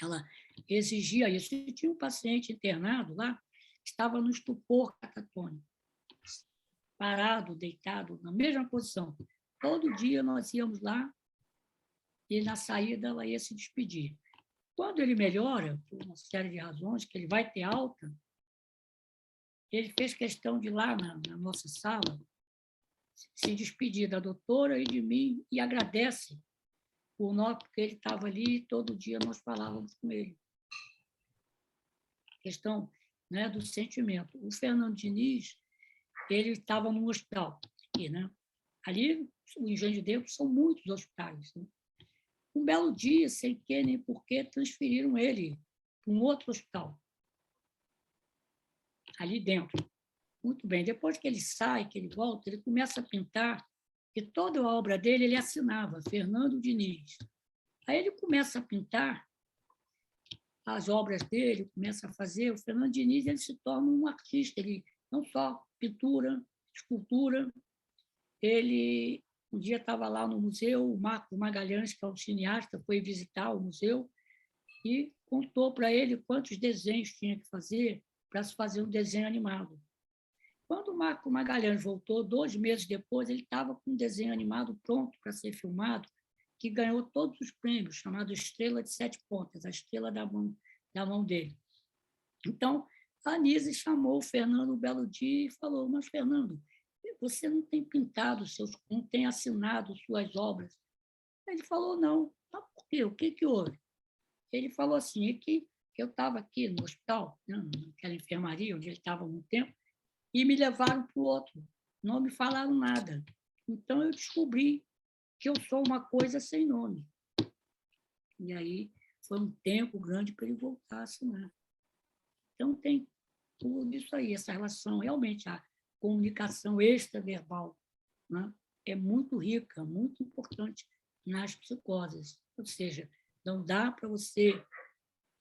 Speaker 2: Ela exigia isso. E tinha um paciente internado lá, que estava no estupor catatônico, parado, deitado, na mesma posição. Todo dia nós íamos lá e, na saída, ela ia se despedir. Quando ele melhora, por uma série de razões, que ele vai ter alta, ele fez questão de ir lá na nossa sala se despedir da doutora e de mim e agradece por nós, porque ele estava ali e todo dia nós falávamos com ele. A questão, né, do sentimento. O Fernando Diniz, ele estava num hospital. Aqui, né? Ali, o Engenho de Deus são muitos hospitais. Né? Um belo dia, sem que nem porquê, transferiram ele para um outro hospital, ali dentro. Muito bem. Depois que ele sai, que ele volta, ele começa a pintar, e toda a obra dele ele assinava, Fernando Diniz. Aí ele começa a pintar as obras dele, começa a fazer. O Fernando Diniz ele se torna um artista, ele não só pintura, escultura. Ele um dia estava lá no museu, o Marco Magalhães, que é um cineasta, foi visitar o museu e contou para ele quantos desenhos tinha que fazer para se fazer um desenho animado. Quando o Marco Magalhães voltou, 2 meses depois, ele estava com um desenho animado pronto para ser filmado, que ganhou todos os prêmios, chamado Estrela de 7 Pontas, a estrela da mão dele. Então, a Anísia chamou o Fernando um belo dia e falou: mas, Fernando, você não tem pintado, não tem assinado suas obras. Ele falou: não. Ah, por quê? O que houve? Ele falou assim, que eu estava aqui no hospital, né, naquela enfermaria onde ele estava há muito tempo, e me levaram para o outro. Não me falaram nada. Então, eu descobri que eu sou uma coisa sem nome. E aí foi um tempo grande para ele voltar a assinar. Então, tem tudo isso aí, essa relação. Realmente, a comunicação extraverbal, né, é muito rica, muito importante nas psicoses. Ou seja, não dá para você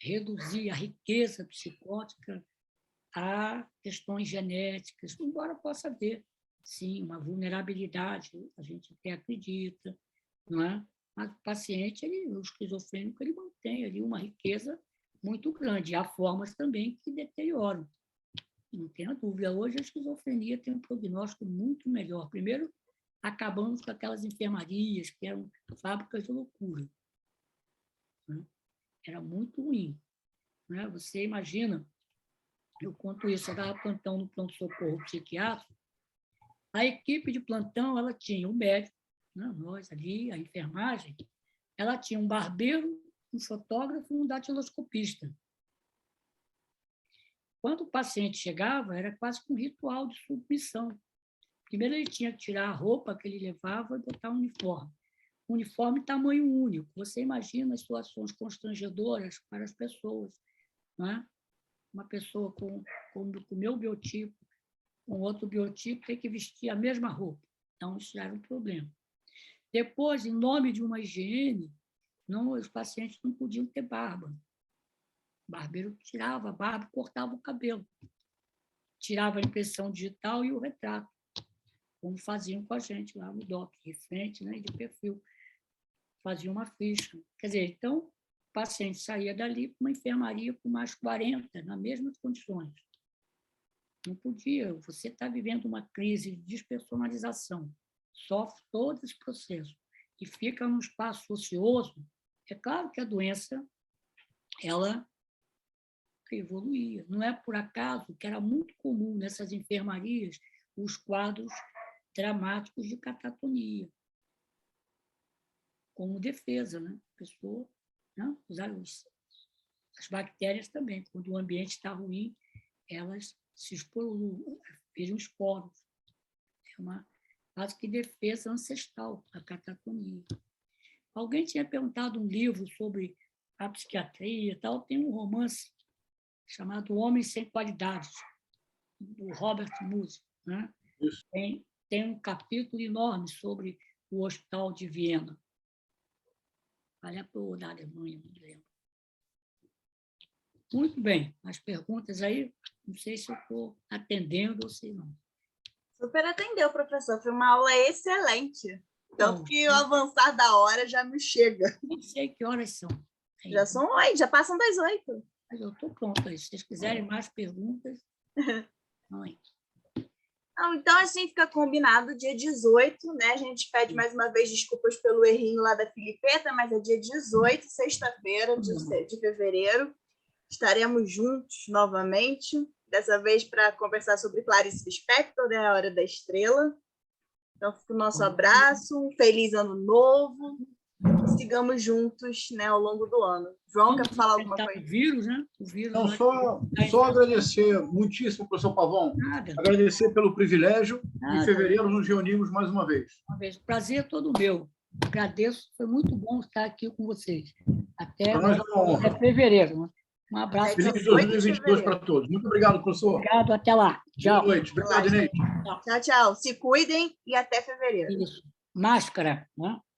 Speaker 2: reduzir a riqueza psicótica a questões genéticas, embora possa haver, sim, uma vulnerabilidade, a gente até acredita, não é? Mas o paciente, o esquizofrênico, ele mantém ali uma riqueza muito grande. Há formas também que deterioram. Não tenha dúvida. Hoje a esquizofrenia tem um prognóstico muito melhor. Primeiro, acabamos com aquelas enfermarias que eram fábricas de loucura. Né? Era muito ruim. Né? Você imagina, eu conto isso, eu dava plantão no pronto-socorro psiquiátrico, a equipe de plantão ela tinha um médico, né? Nós ali, a enfermagem, ela tinha um barbeiro, um fotógrafo e um datiloscopista. Quando o paciente chegava, era quase que um ritual de submissão. Primeiro ele tinha que tirar a roupa que ele levava e botar um uniforme. Uniforme tamanho único. Você imagina as situações constrangedoras para as pessoas. Não é? Uma pessoa com o meu biotipo, com outro biotipo, tem que vestir a mesma roupa. Então, isso era um problema. Depois, em nome de uma higiene, os pacientes não podiam ter barba. O barbeiro tirava a barba e cortava o cabelo. Tirava a impressão digital e o retrato, como faziam com a gente lá no DOC, de frente, né, de perfil. Faziam uma ficha. Quer dizer, então, o paciente saía dali para uma enfermaria com mais 40, nas mesmas condições. Não podia. Você está vivendo uma crise de despersonalização, sofre todo esse processo e fica num espaço ocioso. É claro que a doença ela evoluía. Não é por acaso que era muito comum nessas enfermarias os quadros dramáticos de catatonia, como defesa, né? A pessoa, né? As bactérias também, quando o ambiente está ruim, elas se exploram, viram esporos. É uma quase que defesa ancestral, a catatonia. Alguém tinha perguntado um livro sobre a psiquiatria e tal, tem um romance chamado Homem Sem Qualidades, do Robert Musil, né? Tem um capítulo enorme sobre o Hospital de Viena. Vale a pena da Alemanha, não lembro. Muito bem. As perguntas aí, não sei se eu estou atendendo ou se não.
Speaker 3: Super atendeu, professor. Foi uma aula excelente. Tanto que o avançar da hora já me chega.
Speaker 2: Nem sei que horas são.
Speaker 3: Já são 8, já passam das 8.
Speaker 2: Mas eu estou pronta. Se vocês quiserem mais perguntas...
Speaker 3: Não, então, assim, fica combinado dia 18, né? A gente pede mais uma vez desculpas pelo errinho lá da Filipeta, mas é dia 18, sexta-feira de fevereiro. Estaremos juntos novamente, dessa vez para conversar sobre Clarice Lispector, né? A Hora da Estrela. Então, fica o nosso abraço, um feliz ano novo, sigamos juntos, né, ao longo do ano. João, quer falar alguma
Speaker 2: Tá
Speaker 3: coisa?
Speaker 2: o vírus, né? O vírus,
Speaker 1: Então,
Speaker 2: né?
Speaker 1: só agradecer muitíssimo, professor Pavão,
Speaker 2: Nada,
Speaker 1: agradecer pelo privilégio. Em
Speaker 2: nada.
Speaker 1: fevereiro nos reunimos mais uma vez.
Speaker 2: Uma vez. O prazer é todo meu. Agradeço, foi muito bom estar aqui com vocês. Até
Speaker 1: Para nós é uma honra.
Speaker 2: fevereiro. Né? Um abraço.
Speaker 3: Até dia
Speaker 1: Feliz
Speaker 3: 8 de
Speaker 1: 2022 para
Speaker 3: fevereiro.
Speaker 1: todos. Muito obrigado, professor.
Speaker 2: Obrigado, até lá.
Speaker 1: Boa
Speaker 2: Tchau.
Speaker 1: noite. Obrigado, Inês.
Speaker 3: Tchau, tchau. Se cuidem e até fevereiro.
Speaker 2: Isso. Máscara, né?